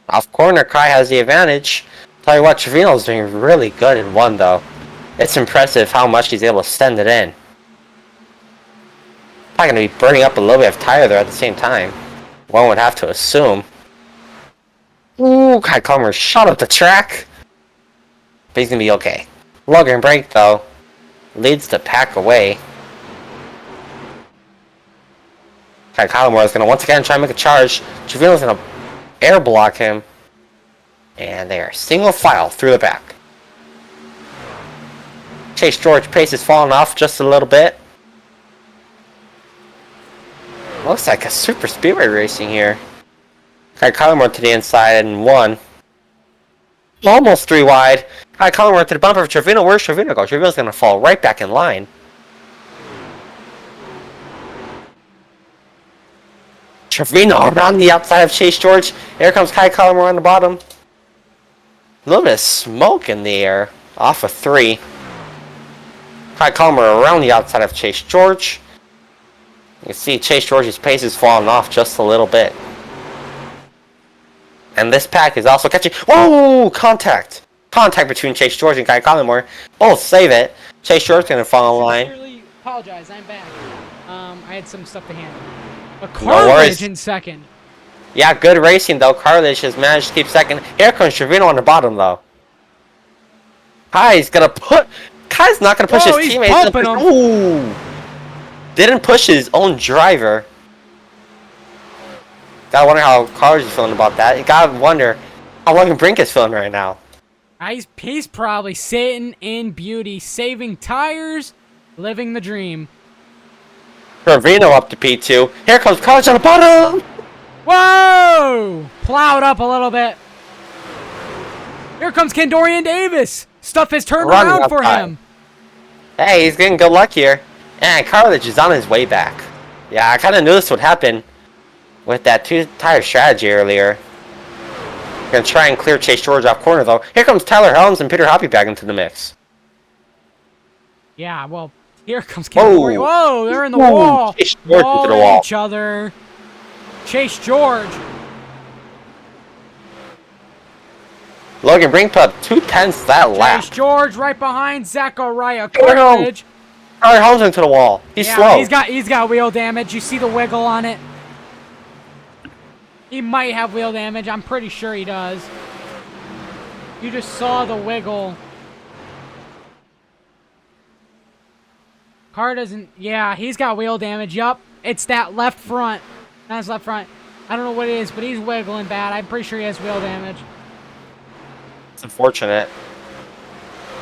Off corner, Kai has the advantage. Tell you what, Trevino's doing really good in 1 though. It's impressive how much he's able to send it in. Probably going to be burning up a little bit of tire there at the same time. One would have to assume. Ooh, Kai Collymore shot up the track. But he's going to be okay. Logan Brink though leads the pack away. Kai Collymore is going to once again try and make a charge. Trevino's going to air block him. And they are single file through the back. Chase George pace is falling off just a little bit. Looks like a super speedway racing here. Kai Collymore to the inside and 1. Almost 3 wide. Kai Collymore to the bumper of Trevino. Where's Trevino go? Trevino's going to fall right back in line. Trevino around the outside of Chase George. Here comes Kai Collymore on the bottom. A little bit of smoke in the air off of 3. Kai Collymore around the outside of Chase George. You can see Chase George's pace is falling off just a little bit. And this pack is also catching... Whoa! Contact! Contact between Chase George and Kai Collymore. Both save it. Chase George's going to fall in line. I sincerely apologize. I'm back. I had some stuff to handle. A No worries. Cartilage in second. Yeah, good racing though. Cartilage has managed to keep second. Here comes Trevino on the bottom though. Kai's gonna put... Kai's not gonna push his he's teammates. bumping him. Ooh! Didn't push his own driver. Gotta wonder how Cartilage is feeling about that. You gotta wonder how Logan Brink is feeling right now. He's probably sitting in beauty, saving tires, living the dream. Trevino up to P2. Here comes Cartilage on the bottom! Whoa! Plowed up a little bit. Here comes Kendorian Davis. Stuff has turned around for him. Hey, he's getting good luck here. And Cartilage is on his way back. Yeah, I kind of knew this would happen with that 2-tire strategy earlier. Gonna try and clear Chase George off corner though. Here comes Tyler Helms and Peter Hoppy back into the mix. Yeah, well, here comes Kendorian. Whoa, they're in the wall. Chase George into the wall. Each other. Chase George. Logan Brink put up 2/10 that lap. Chase George right behind Zachariah Carter Holmes. Cartledge. Carter Holmes into the wall. He's slow. He's got wheel damage. You see the wiggle on it? He might have wheel damage. I'm pretty sure he does. You just saw the wiggle. Car doesn't... Yeah, he's got wheel damage. Yup. It's that left front. Not his left front. I don't know what it is, but he's wiggling bad. I'm pretty sure he has wheel damage. It's unfortunate.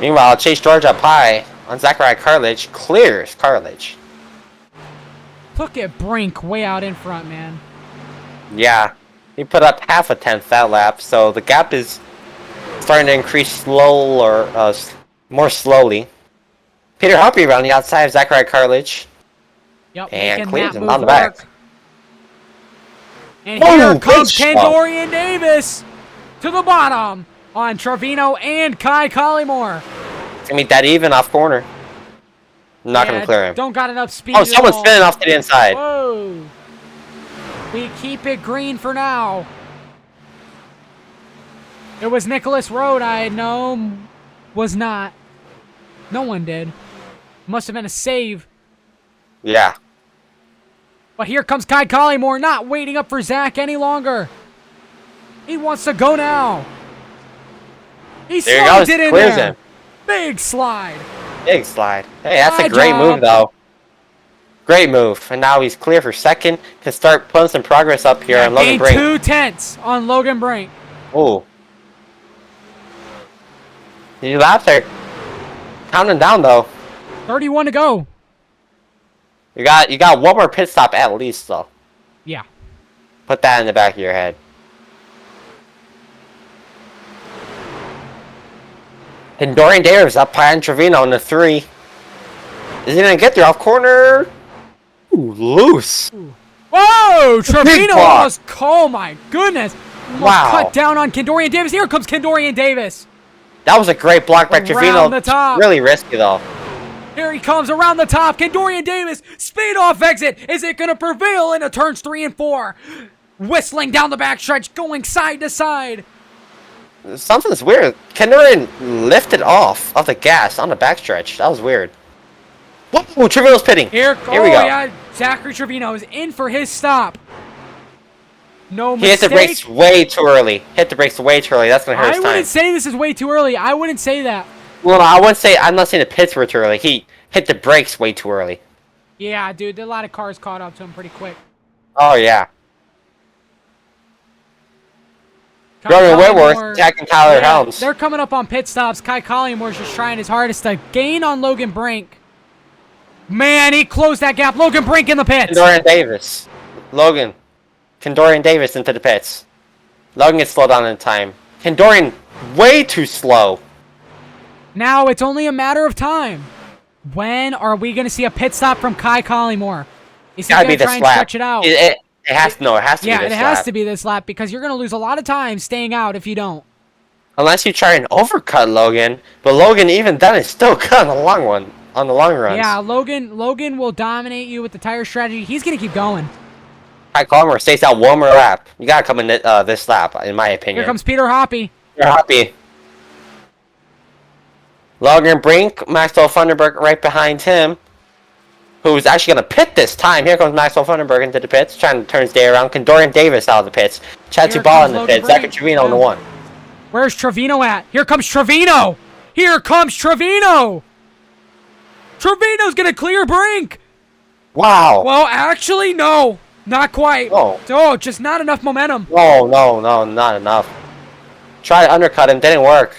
Meanwhile, Chase George up high on Zachariah Cartledge clears Cartledge. Look at Brink way out in front, man. Yeah, he put up half a tenth that lap, so the gap is starting to increase more slowly. Peter Hoppy around the outside of Zachariah Cartledge. Yep, And making clears that him move on the back. work. And Oh, here good comes shot. Kendorian Davis to the bottom on Trevino and Kai Collymore. It's gonna be dead even off corner. Not gonna clear him. Don't got enough speed. Oh, at someone's all. spinning off to the inside. Whoa. We keep it green for now. It was Nicholas Road, I know. Was not. No one did. Must have been a save. Yeah. But here comes Kai Collymore, not waiting up for Zach any longer. He wants to go now. He There he slides goes. it in Clears there. him. Big slide. Big slide. Hey, that's a Good great job. move, though. Great move. And now he's clear for second. Can start putting some progress up here on Logan Gained Brink. 2/10 on Logan Brink. Ooh. These laps are counting down, though. 31 to go. You got one more pit stop at least, though. Yeah. Put that in the back of your head. And Dorian Davis up high on Trevino in the 3. Is he gonna get there off corner? Ooh, loose. Whoa! Trevino block. almost. Oh my goodness. Almost Wow. cut down on Kendorian Davis. Here comes Kendorian Davis. That was a great block by Around Trevino. the top. Really risky, though. Here he comes around the top. Kendorian Davis, speed off exit. Is it going to prevail into turns 3 and 4? Whistling down the backstretch, going side to side. Something's weird. Kendorian lifted off the gas on the backstretch. That was weird. Whoa, Trevino's pitting. Here we go. Yeah, Zachary Trevino is in for his stop. No He hit mistake. the brakes way too early. That's gonna hurt I his time. wouldn't say this is way too early. I wouldn't say that. Well, no, I'm not saying the pits were too early. He hit the brakes way too early. Yeah, dude, a lot of cars caught up to him pretty quick. Oh, yeah. Kai Roman Whitworth Collymore- attacking Tyler Helms. They're coming up on pit stops. Kai Collymore's just trying his hardest to gain on Logan Brink. Man, he closed that gap. Logan Brink in the pits. Kendorian Davis. Kendorian Davis into the pits. Logan gets slowed down in time. Kendorian way too slow. Now it's only a matter of time. When are we going to see a pit stop from Kai Collymore? Is he Gotta going be to this try and lap. stretch it out? It has to. No, it has to be Yeah, this it has lap. to be this lap because you're going to lose a lot of time staying out if you don't. Unless you try and overcut Logan, but Logan even then is still cut on the long one. On the long runs. Yeah, Logan will dominate you with the tire strategy. He's going to keep going. Kai Collymore stays out one more lap. You gotta come in this lap, in my opinion. Here comes Peter Hoppy. You're happy. Logan Brink, Maxwell Funderburg right behind him, who's actually going to pit this time. Here comes Maxwell Funderburg into the pits, trying to turn his day around. Kendorian Davis out of the pits. Chad Here Tubal comes in the Logan pits. Zachary Brink. Trevino in the Yeah. 1. Where's Trevino at? Here comes Trevino. Here comes Trevino. Trevino's going to clear Brink. Wow. Well, actually, no. Not quite. No. Oh, just not enough momentum. No, not enough. Try to undercut him, didn't work.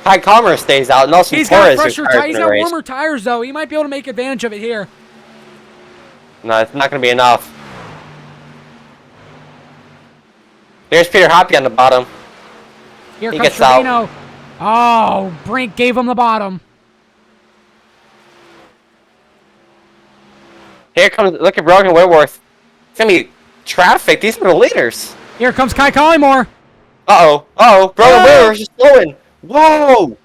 Kai Calmer stays out. Nelson He's Torres got fresher retires tires. He's in the got race. warmer tires, though. He might be able to make advantage of it here. No, it's not going to be enough. Here's Peter Hoppy on the bottom. Here He comes gets out. Trevino. Oh, Brink gave him the bottom. Here comes, look at Brogan Whitworth. It's going to be traffic. These are the leaders. Here comes Kai Collymore. Brogan Whitworth is slowing. Whoa.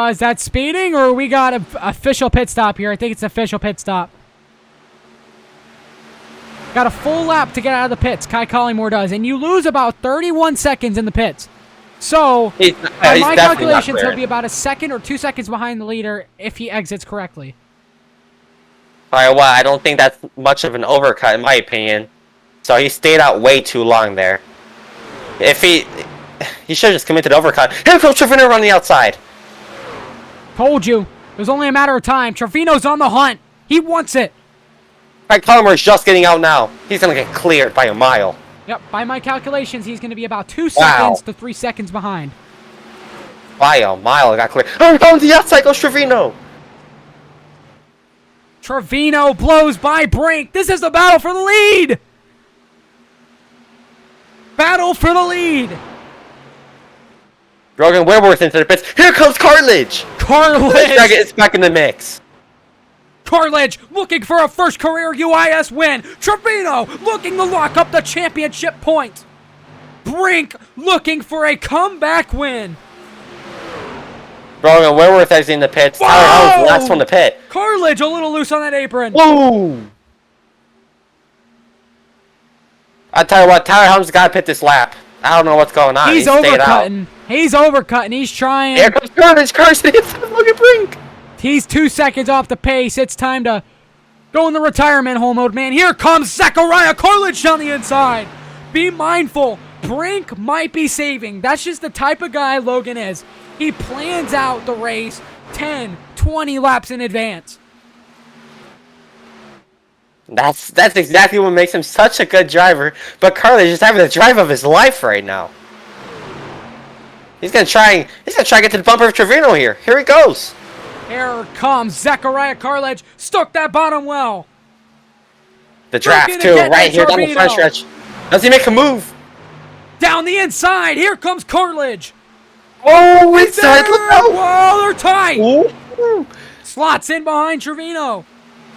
Is that speeding or we got an official pit stop here? I think it's an official pit stop. Got a full lap to get out of the pits. Kai Collymore does. And you lose about 31 seconds in the pits. So, He's by my definitely not calculations, he'll clear. be about a second or 2 seconds behind the leader if he exits correctly. Alright, well, I don't think that's much of an overcut in my opinion. So he stayed out way too long there. If he should have just committed overcut. Here comes Trevino on the outside. Told you. It was only a matter of time. Trevino's on the hunt. He wants it. Alright, Collimer's just getting out now. He's gonna get cleared by a mile. Yep, by my calculations, he's going to be about 2 Wow. seconds to 3 seconds behind. By a mile, got cleared. Oh, on the outside goes Trevino. Trevino blows by Brink. This is the battle for the lead. Battle for the lead. Brogan Whitworth into the pits. Here comes Cartilage. Cartilage. It's back in the mix. Cartilage looking for a first career UiS win. Trevino looking to lock up the championship point. Brink looking for a comeback win. Brogan Whitworth exiting the pits. Whoa! Tyler Helms last one to pit. Cartilage a little loose on that apron. Whoa! I tell you what, Tyler Helms got to pit this lap. I don't know what's going on. He's stayed out. overcutting. He's overcutting. He's trying. Here comes Cartilage. Carson hits the fucking Brink. He's 2 seconds off the pace. It's time to go in the retirement home mode, man. Here comes Zachariah Cartilage down the inside. Be mindful. Brink might be saving. That's just the type of guy Logan is. He plans out the race 10, 20 laps in advance. That's exactly what makes him such a good driver. But Cartilage is having the drive of his life right now. He's gonna try to get to the bumper of Trevino here. Here he goes. Here comes Zachariah Cartilage. Stuck that bottom well. The draft Looking to too, get right that here down the front Trevino. stretch. Does he make a move? Down the inside. Here comes Cartilage. Oh, He's inside! there. Look out! Whoa, they're tight. Ooh. Slots in behind Trevino.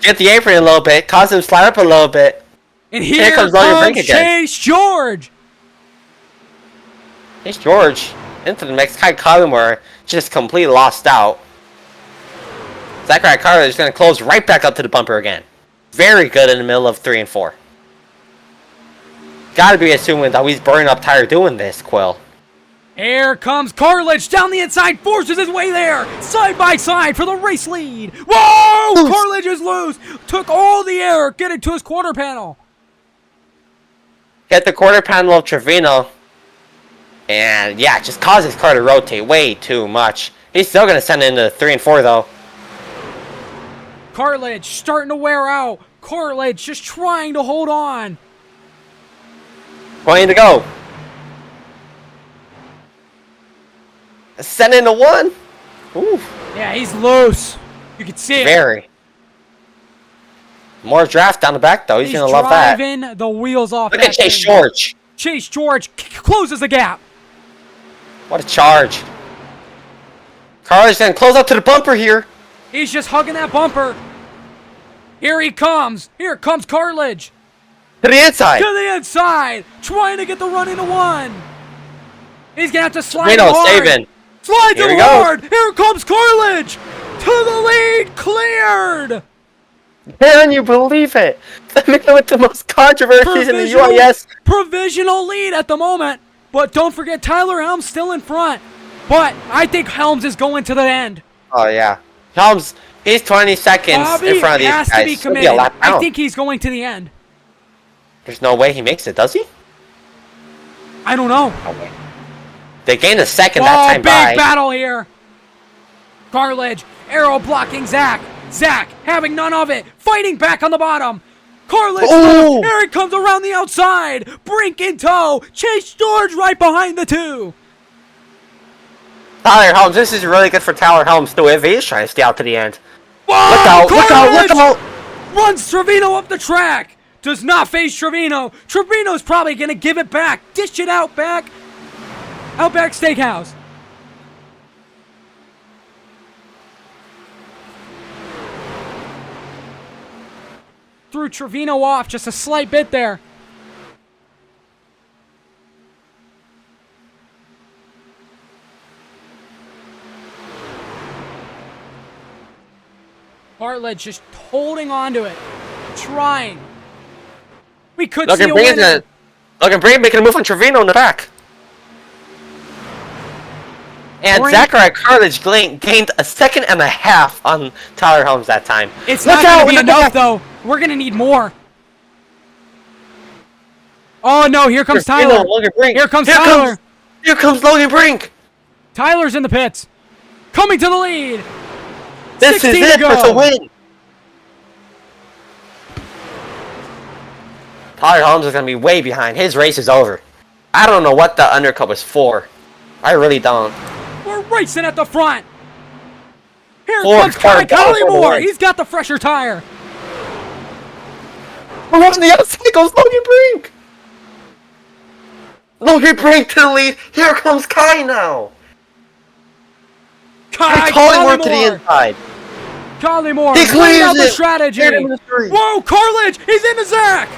Get the apron a little bit, cause him to slide up a little bit. And here comes Logan Brink comes again. Chase George. Here's George into the mix. Kai Collymore just completely lost out. Zachariah Cartilage is going to close right back up to the bumper again. Very good in the middle of 3 and 4. Gotta be assuming that he's burning up tire doing this, Quill. Here comes Cartilage down the inside, forces his way there, side by side for the race lead. Whoa! Loose. Cartilage is loose. Took all the air getting to his quarter panel. Get the quarter panel of Trevino. And yeah, just cause his car to rotate way too much. He's still going to send it into 3 and 4 though. Cartilage starting to wear out. Cartilage just trying to hold on. 20 to go. Send into 1. Ooh, Yeah, he's loose. You can see it. very. More draft down the back though. He's going to love that. driving the wheels off. Look that at Chase thing. George. Chase George closes the gap. What a charge. Cartilage going to close up to the bumper here. He's just hugging that bumper. Here he comes. Here comes Cartilage. To the inside. To the inside. Trying to get the run into 1. He's going to have to slide Trevino hard. saving. Slides Here it we go. hard. Here comes Cartilage. To the lead. Cleared. Can you believe it? With the most controversies in the UiS. Provisional lead at the moment. But don't forget, Tyler Helms still in front. But I think Helms is going to the end. Oh, yeah. Helms, he's 20 seconds Bobby in front of these has guys. to be He'll a committed. lap I down. think he's going to the end. There's no way he makes it, does he? I don't know. They gained a second that time big by. battle here. Cartilage, arrow blocking Zach. Zach having none of it. Fighting back on the bottom. Cartilage, Ooh. here it comes around the outside. Brink in tow. Chase George right behind the 2. Tyler Helms, this is really good for Tyler Helms too if he is trying to stay out to the end. Whoa, Look out, look out, look Cartilage out! runs Trevino up the track. Does not face Trevino. Trevino's probably going to give it back. Dish it out back. Outback Steakhouse. Threw Trevino off just a slight bit there. Bartlett just holding on to it. Trying. We could see a winner. Logan Brink making a move on Trevino in the back. And Brink. Zachary Cartilage gained a second and a half on Tyler Helms that time. It's Look not going out, to be look enough, out. though. We're going to need more. Oh, no. Here comes You know, Tyler. Logan Brink. Here comes Tyler. Here comes Logan Brink. Tyler's in the pits. Coming to the lead. This is 16 it to go. for the win. Tyler Helms is going to be way behind. His race is over. I don't know what the undercut was for. I really don't. We're racing at the front. Here Ford comes Kai Ford Bauer for the Collymore. win. He's got the fresher tire. But on the outside goes Logan Brink. Logan Brink to the lead. Here comes Kai now. Kai Collymore to the Collymore. inside. Collymore. He Laying clears out the it. strategy. Cleared him in the street. Whoa, Cartilage. He's into Zach.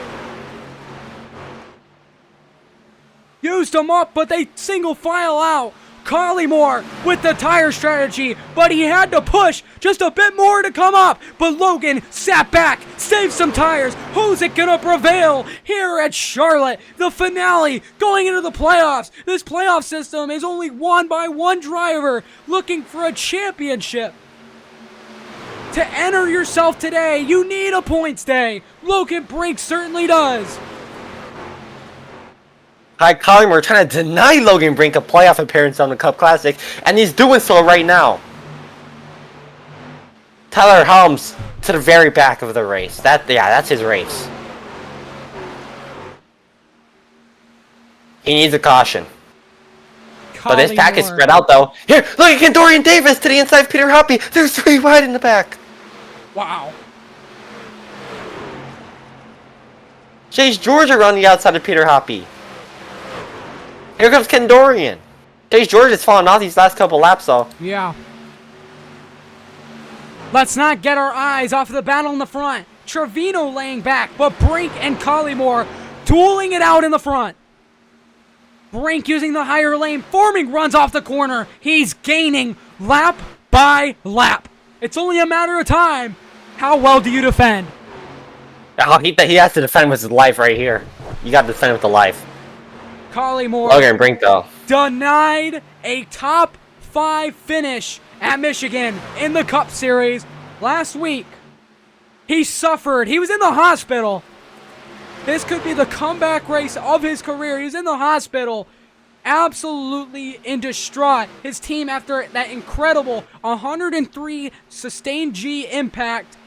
Used him up, but they single file out. Collymore with the tire strategy, but he had to push just a bit more to come up. But Logan sat back, saved some tires. Who's it gonna prevail here at Charlotte? The finale going into the playoffs. This playoff system is only won by one driver looking for a championship. To enter yourself today, you need a points day. Logan Brink certainly does. Kai Collymore trying to deny Logan Brink a playoff appearance on the Cup Classic, and he's doing so right now. Tyler Helms to the very back of the race. That's his race. He needs a caution. But this pack is spread out though. Here, look at Dorian Davis to the inside of Peter Hoppy. There's 3 wide in the back. Wow. Chase George around the outside of Peter Hoppy. Here comes Ken Dorian. Chase George has fallen off these last couple laps though. Yeah. Let's not get our eyes off the battle in the front. Trevino laying back, but Brink and Collymore dueling it out in the front. Brink using the higher lane, forming runs off the corner. He's gaining lap by lap. It's only a matter of time. How well do you defend? Oh, he has to defend with his life right here. You got to defend with the life. Collymore Logan Brink though. denied a top 5 finish at Michigan in the Cup Series last week. He suffered. He was in the hospital. This could be the comeback race of his career. He was in the hospital, absolutely in distraught. His team, after that incredible 103 sustained G impact,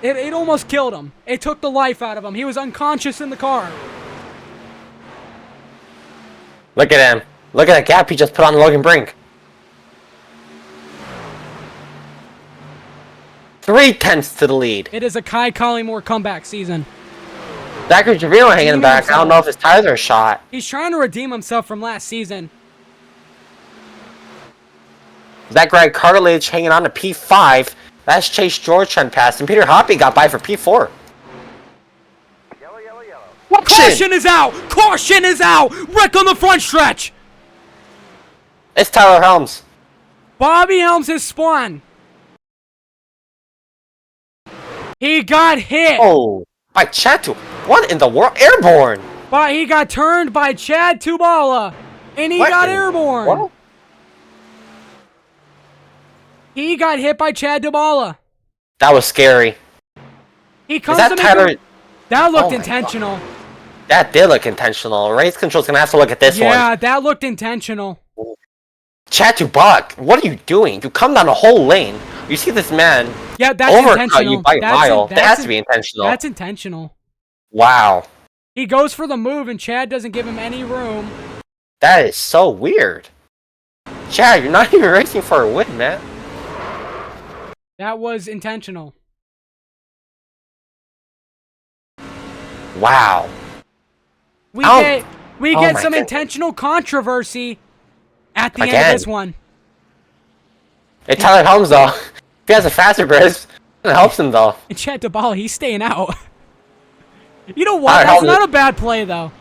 it almost killed him. It took the life out of him. He was unconscious in the car. Look at him. Look at that gap he just put on Logan Brink. 3/10 to the lead. It is a Kai Collymore comeback season. Zachary Trevino hanging back. I don't know if his tires are shot. He's trying to redeem himself from last season. Zachary Cartilage hanging on to P5. That's Chase George trying to pass. And Peter Hoppy got by for P4. Yellow, yellow, yellow. Caution is out! Caution is out! Wreck on the front stretch! It's Tyler Helms. Bobby Helms has spun. He got hit. Oh, by Chatu. What in the world? Airborne. But he got turned by Chad Tubala. And he What got in- airborne. What? He got hit by Chad Tubala. That was scary. He Is comes that to make Tyler? a- That looked Oh my intentional. That did look intentional. Race control's gonna have to look at this one. Yeah, that looked intentional. Chatu Buck, what are you doing? You come down a whole lane. You see this man Yeah, that's overcut intentional. you by a That's mile. in- That has that's to be intentional. That's intentional. Wow. He goes for the move and Chad doesn't give him any room. That is so weird. Chad, you're not even racing for a win, man. That was intentional. Wow. We Oh. get Oh get my some goodness. intentional controversy at the end Again. of this one. It's Tyler Helms, though. If he has a faster bridge, it helps him, though. And Chad Dubala, he's staying out. You know what? Alright, That's Helms- not a bad play, though.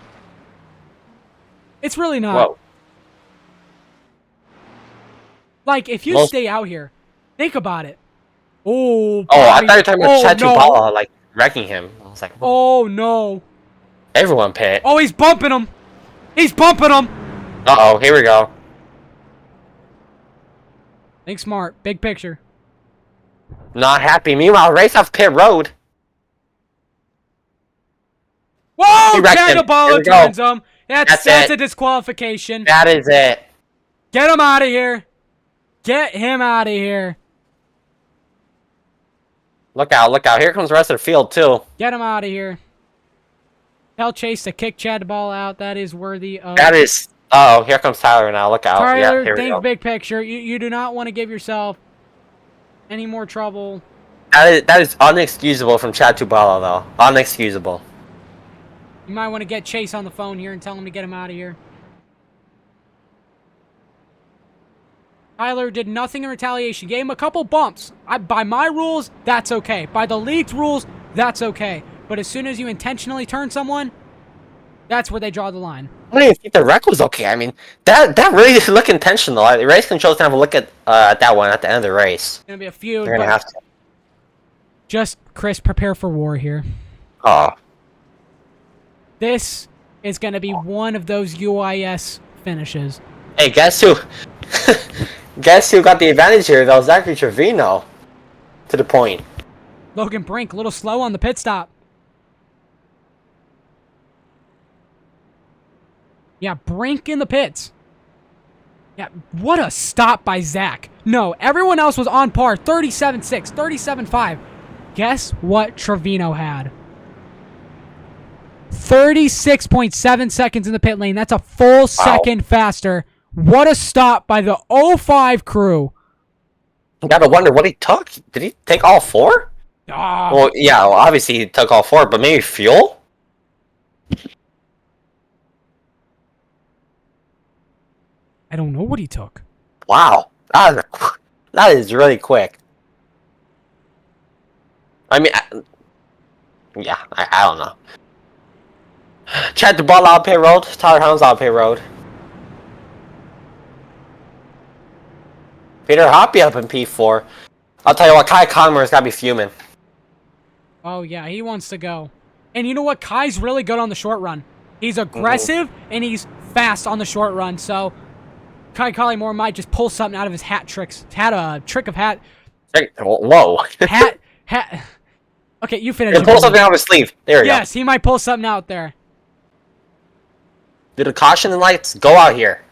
It's really not. Whoa. Like, if you Most- stay out here, think about it. Oh, Oh, I Bobby- thought you were talking about Chad no. Tubala, like, wrecking him. I was like, Oh, no. everyone pit. Oh, he's bumping him. He's bumping him. Uh-oh, here we go. Think smart. Big picture. Not happy. Meanwhile, race off pit road. Whoa! He wrecked Chad him. Here Apollo we go. turns him. That's it. a disqualification. That is it. Get him out of here. Get him out of here. Look out, look out. Here comes the rest of the field, too. Get him out of here. Tell Chase to kick Chad the ball out. That is worthy of... That is... Oh, here comes Tyler now. Look out. Tyler, Yeah, here we think go. big picture. You do not want to give yourself any more trouble. That is unexcusable from Chad Tubala, though. Unexcusable. You might want to get Chase on the phone here and tell him to get him out of here. Tyler did nothing in retaliation. Gave him a couple bumps. By my rules, that's okay. By the league's rules, that's okay. But as soon as you intentionally turn someone, that's where they draw the line. I don't even think the wreck was okay. I mean, that really did look intentional. The race control's gonna have a look at that one at the end of the race. It's going to be a feud. They're gonna have to. Just, Chris, prepare for war here. Oh. This is going to be one of those UiS finishes. Hey, guess who? Guess who got the advantage here, though? Zachary Trevino. To the point. Logan Brink, a little slow on the pit stop. Yeah, Brink in the pits. Yeah, what a stop by Zach. No, everyone else was on par. 37.6, 37.5. Guess what Trevino had? 36.7 seconds in the pit lane. That's a full second faster. What a stop by the 05 crew. I gotta wonder what he took. Did he take all four? Well, yeah, well, obviously he took all four, but maybe fuel? I don't know what he took. Wow. That is really quick. I mean, I don't know. Chad the ball out pit road. Tyler Helms out pit road. Peter Hoppy up in P4. I'll tell you what, Kai Conmer's gotta be fuming. Oh, yeah, he wants to go. And you know what? Kai's really good on the short run. He's aggressive, and he's fast on the short run, so Kai Collymore might just pull something out of his hat tricks. Had a trick of hat. Whoa. hat. Okay, you finish. He'll pull something out of his sleeve. There we go. Yes, he might pull something out there. Do the caution and lights go out here?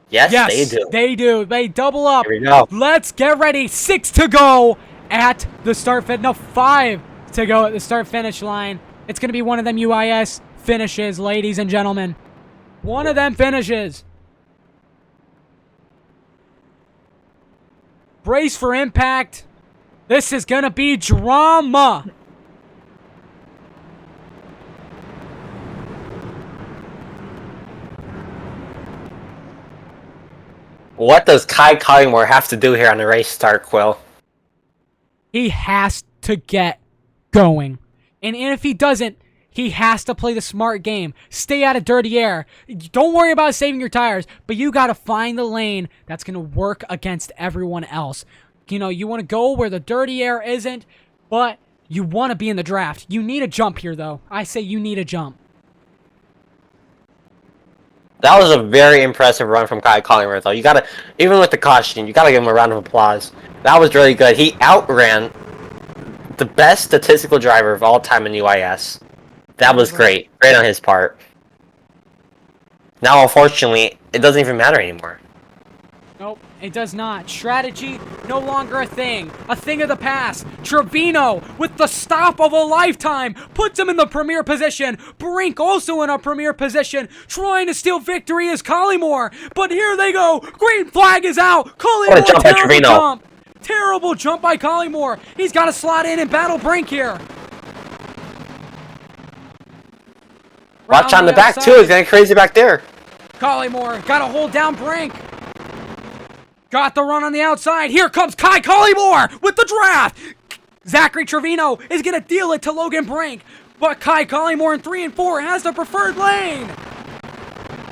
Yes, they do. They do. They double up. Here we go. Let's get ready. 6 to go at the start finish. No, 5 to go at the start finish line. It's going to be one of them UiS finishes, ladies and gentlemen. One of them finishes. Brace for impact. This is going to be drama. What does Kai Collymore have to do here on the race start, Quill? He has to get going. And if he doesn't, he has to play the smart game. Stay out of dirty air. Don't worry about saving your tires, but you got to find the lane that's going to work against everyone else. You know, you want to go where the dirty air isn't, but you want to be in the draft. You need a jump here, though. I say you need a jump. That was a very impressive run from Kai Collymore, though. You gotta, even with the caution, you gotta give him a round of applause. That was really good. He outran the best statistical driver of all time in UiS. That was great. Great on his part. Now, unfortunately, it doesn't even matter anymore. Nope, it does not. Strategy, no longer a thing. A thing of the past. Trevino, with the stop of a lifetime, puts him in the premier position. Brink also in a premier position, trying to steal victory is Collymore. But here they go. Green flag is out. Collymore, What a jump by Trevino. jump. Terrible jump by Collymore. He's got to slot in and battle Brink here. Watch on the back, outside. too. It's getting crazy back there. Collymore got to hold down Brink. Got the run on the outside. Here comes Kai Collymore with the draft. Zachary Trevino is going to deal it to Logan Brink. But Kai Collymore in 3 and 4 has the preferred lane.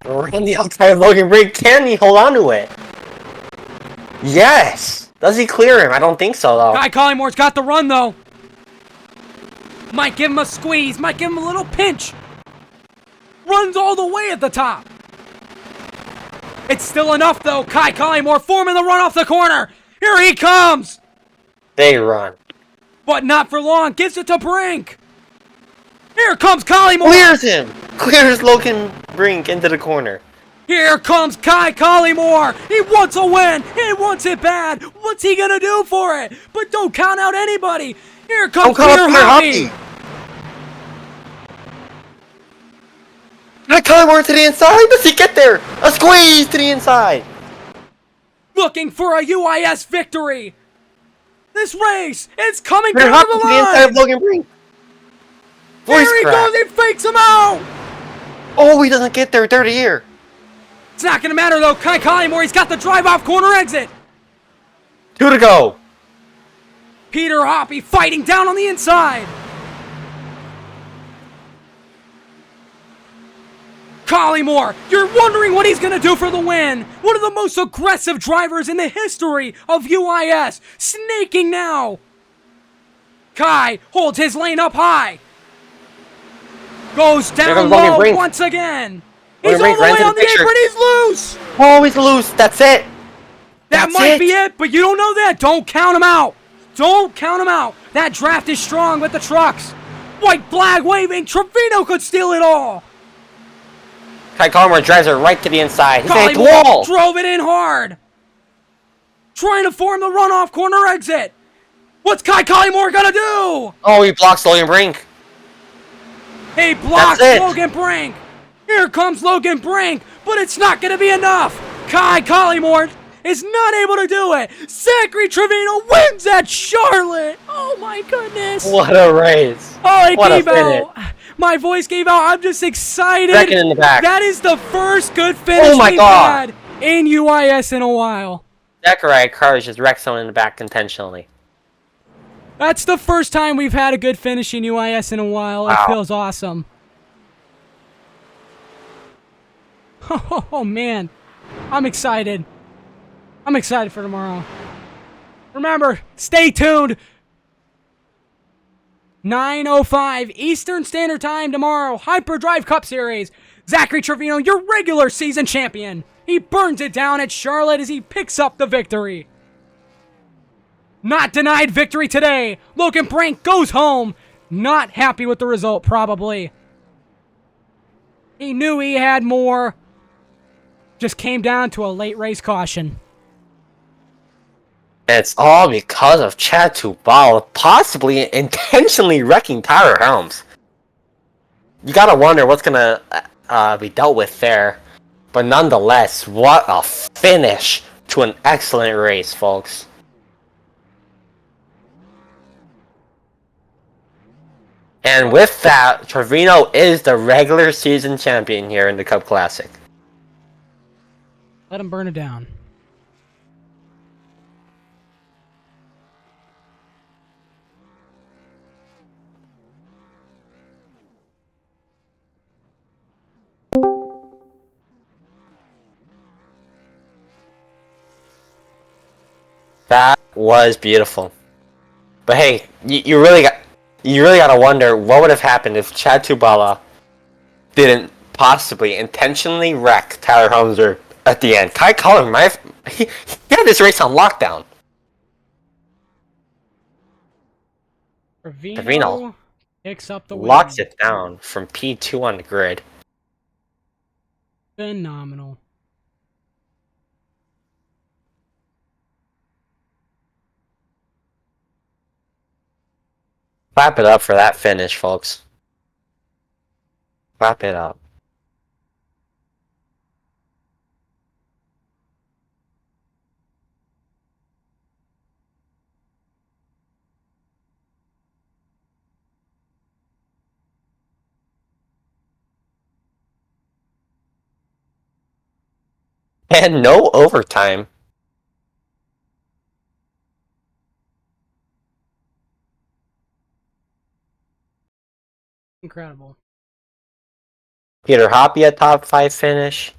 On the outside of Logan Brink. Can he hold on to it? Yes. Does he clear him? I don't think so, though. Kai Collymore's got the run, though. Might give him a squeeze. Might give him a little pinch. Runs all the way at the top. It's still enough, though. Kai Collymore forming the run off the corner. Here he comes. They run. But not for long. Gives it to Brink. Here comes Collymore. Clears him. Clears Logan Brink into the corner. Here comes Kai Collymore. He wants a win. He wants it bad. What's he going to do for it? But don't count out anybody. Here comes Peter Hoppy. Kai Collymore to the inside. Does he get there? A squeeze to the inside. Looking for a UiS victory. This race, it's coming Peter down to Hoppy the to the inside line. of Logan Brink. There he goes. He fakes him out. Oh, he doesn't get there. Third year. It's not going to matter, though. Kai Collymore, he's got the drive-off corner exit. 2 to go. Peter Hoppy fighting down on the inside. Collymore, you're wondering what he's going to do for the win. One of the most aggressive drivers in the history of UiS. Snaking now. Kai holds his lane up high. Goes down low once again. He's all the way on the apron. He's loose. Oh, he's loose. That's it. That might be it, but you don't know that. Don't count him out. Don't count him out. That draft is strong with the trucks. White flag waving. Trevino could steal it all. Kai Collymore drives it right to the inside. He's at the wall. Drove it in hard. Trying to form the runoff corner exit. What's Kai Collymore gonna do? Oh, he blocks Logan Brink. He blocks Logan Brink. Here comes Logan Brink, but it's not going to be enough. Kai Collymore is not able to do it. Zachary Trevino wins at Charlotte. Oh, my goodness. What a race. Oh, it gave out. My voice gave out. I'm just excited. Second in the back. That is the first good finish we've had in UiS in a while. Zachary Carr just wrecked someone in the back intentionally. That's the first time we've had a good finish in UiS in a while. Wow. It feels awesome. Oh, man. I'm excited. I'm excited for tomorrow. Remember, stay tuned. 9:05 Eastern Standard Time tomorrow. Hyperdrive Cup Series. Zachary Trevino, your regular season champion. He burns it down at Charlotte as he picks up the victory. Not denied victory today. Logan Brink goes home. Not happy with the result, probably. He knew he had more. Just came down to a late race caution. It's all because of Chad Tubal possibly intentionally wrecking Tyler Helms. You gotta wonder what's gonna be dealt with there. But nonetheless, what a finish to an excellent race, folks. And with that, Trevino is the regular season champion here in the Cup Classic. Let him burn it down. That was beautiful. But hey, you really gotta wonder what would have happened if Chad Tubala didn't possibly intentionally wreck Tyler Helmser at the end. Kai Collymore, he had this race on lockdown. Trevino picks up the win. Locks it down from P2 on the grid. Phenomenal. Clap it up for that finish, folks. Clap it up. And no overtime. Incredible. Peter Hoppy a top 5 finish.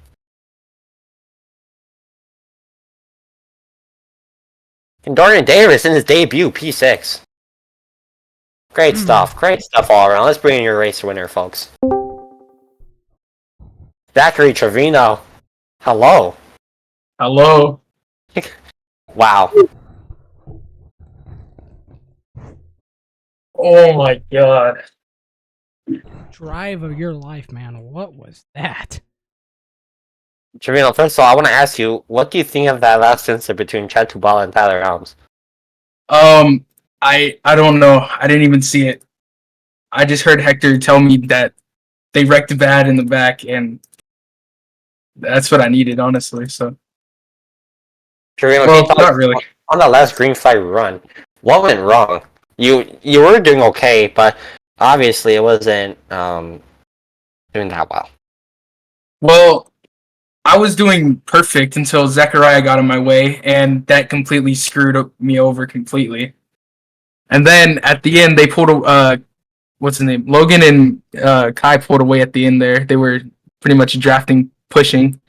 And Dorian Davis in his debut, P6. Great stuff all around. Let's bring in your race winner, folks. Zachary Trevino. Hello. Hello. Wow. Oh my god. Drive of your life, man. What was that? Trevino, first of all, I want to ask you, what do you think of that last incident between Chad Tubala and Tyler Helms? I don't know. I didn't even see it. I just heard Hector tell me that they wrecked bad in the back, and that's what I needed, honestly. So, Trevino, well, can you tell not us, really. on that last green flag run, what went wrong? You were doing okay, but obviously it wasn't doing that well. Well, I was doing perfect until Zechariah got in my way, and that completely screwed me over completely. And then at the end, they pulled what's his name? Logan and Kai pulled away at the end there. They were pretty much drafting, pushing.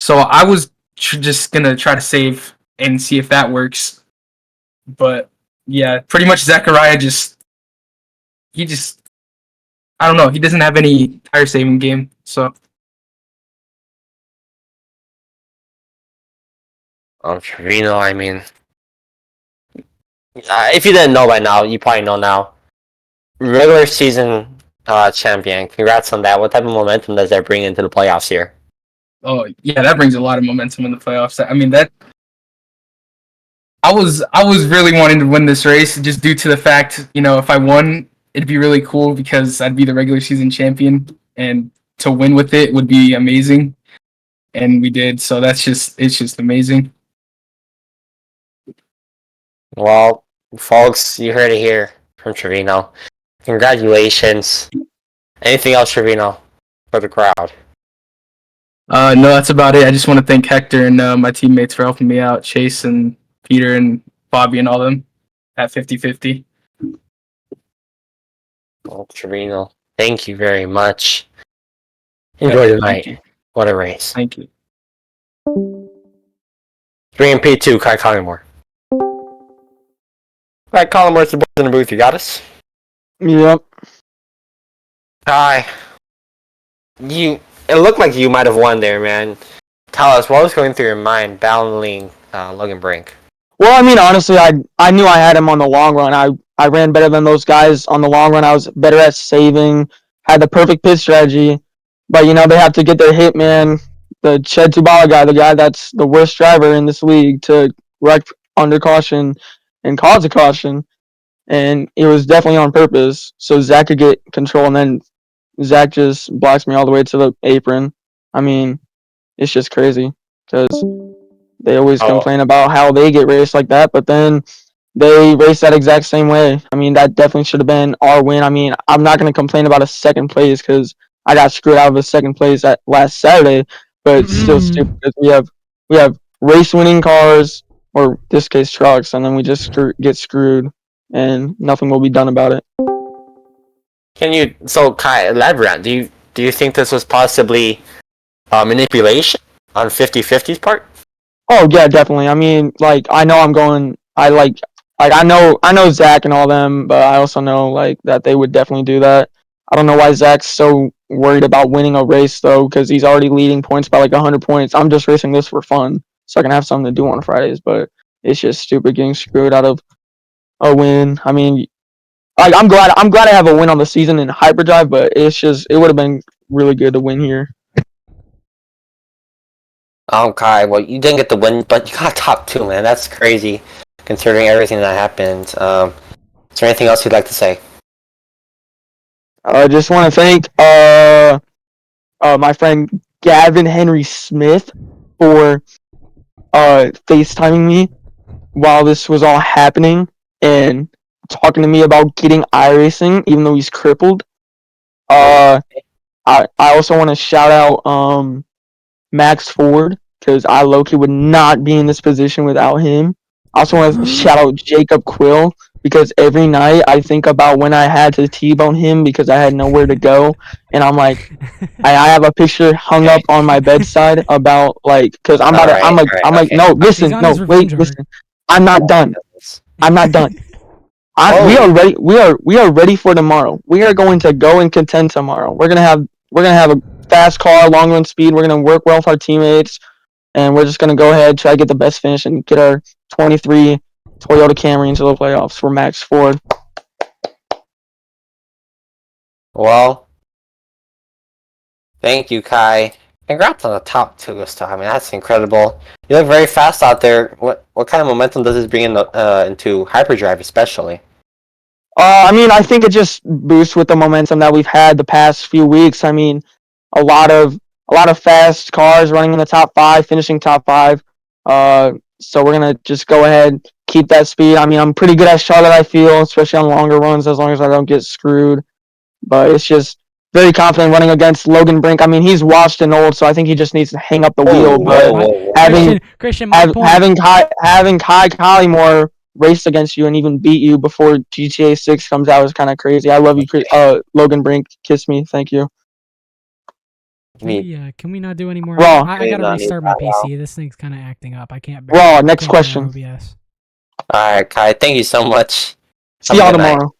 So I was just gonna try to save and see if that works. But yeah, pretty much Zechariah I don't know. He doesn't have any tire saving game. So Trevino, I mean, if you didn't know by now, you probably know now. Regular season champion. Congrats on that. What type of momentum does that bring into the playoffs here? oh yeah, that brings a lot of momentum in the playoffs. I mean that I was really wanting to win this race just due to the fact, if I won, it'd be really cool because I'd be the regular season champion, and to win with it would be amazing. And we did, so it's just amazing. Well, folks, you heard it here from Trevino. Congratulations. Anything else, Trevino, for the crowd? No, that's about it. I just want to thank Hector and my teammates for helping me out, Chase and Peter and Bobby and all them at 50-50. Well, Trevino, thank you very much. Enjoy the Thank you. night. What a race. Thank you. 3 and P2, Kai Collymore. Alright, Collymore's the boys in the booth. You got us? Yep. Kai, it looked like you might have won there, man. Tell us, what was going through your mind battling Logan Brink? Well, I mean, honestly, I knew I had him on the long run. I ran better than those guys on the long run. I was better at saving, had the perfect pit strategy. But, they have to get their hit man, the Ched Tubala guy, the guy that's the worst driver in this league, to wreck under caution and cause a caution. And it was definitely on purpose. So Zach could get control, and then Zach just blocks me all the way to the apron. I mean, it's just crazy because they always complain about how they get raced like that, but then they race that exact same way. I mean, that definitely should have been our win. I mean, I'm not going to complain about a second place because I got screwed out of a second place at last Saturday, but it's still stupid because we have race winning cars, or this case trucks, and then we just get screwed, and nothing will be done about it. So Kai, elaborate. Do you think this was possibly manipulation on 50-50's part? Oh yeah, definitely. I mean, I know I know Zach and all them, but I also know that they would definitely do that. I don't know why Zach's so worried about winning a race though, because he's already leading points by 100 points. I'm just racing this for fun, so I can have something to do on Fridays. But it's just stupid getting screwed out of a win. I mean, I'm glad I have a win on the season in hyperdrive, but it would have been really good to win here. Kai, well, you didn't get the win, but you got top 2, man. That's crazy, considering everything that happened. Is there anything else you'd like to say? I just want to thank my friend Gavin Henry Smith for FaceTiming me while this was all happening and talking to me about getting iRacing, even though he's crippled. I also want to shout out Max Ford, because I low-key would not be in this position without him. I also want to shout out Jacob Quill, because every night I think about when I had to T-bone him because I had nowhere to go, and I'm like, I have a picture hung up on my bedside about because I'm like, no, listen, no, wait, listen, I'm not done. I'm not done. We are ready for tomorrow. We are going to go and contend tomorrow. We're gonna have a fast car, long run speed. We're gonna work well with our teammates, and we're just gonna go ahead, try to get the best finish, and get our 23 Toyota Camry into the playoffs for Max Ford. Well, thank you, Kai. Congrats on the top 2 this time. I mean, that's incredible. You look very fast out there. What kind of momentum does this bring into hyperdrive, especially? I mean, I think it just boosts with the momentum that we've had the past few weeks. I mean, a lot of fast cars running in the top 5, finishing top 5. So we're gonna just go ahead, keep that speed. I mean, I'm pretty good at Charlotte, I feel, especially on longer runs, as long as I don't get screwed. But it's just very confident running against Logan Brink. I mean, he's washed and old, so I think he just needs to hang up the wheel. But Christian, my point. having Kai Collymore race against you and even beat you before GTA 6 comes out is kind of crazy. I love you, Logan Brink. Kiss me. Thank you. Can we not do any more? Raw. I gotta restart my PC. This thing's kind of acting up. I can't. Raw. Next question. OBS. All right, Kai. Thank you so much. See y'all tomorrow.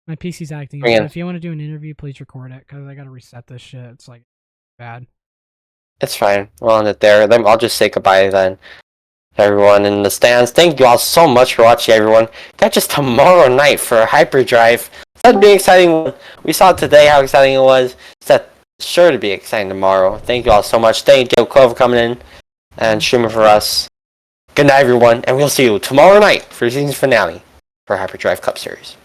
My PC's acting up. So if you want to do an interview, please record it, because I gotta reset this shit. It's like bad. It's fine. We'll end it there. Then I'll just say goodbye then. Everyone in the stands, thank you all so much for watching, everyone. Catch us tomorrow night for Hyperdrive. That'd be exciting. We saw today how exciting it was. That's sure to be exciting tomorrow. Thank you all so much. Thank you, Cole, for coming in and streaming for us. Good night, everyone, and we'll see you tomorrow night for the season finale for Hyperdrive Cup Series.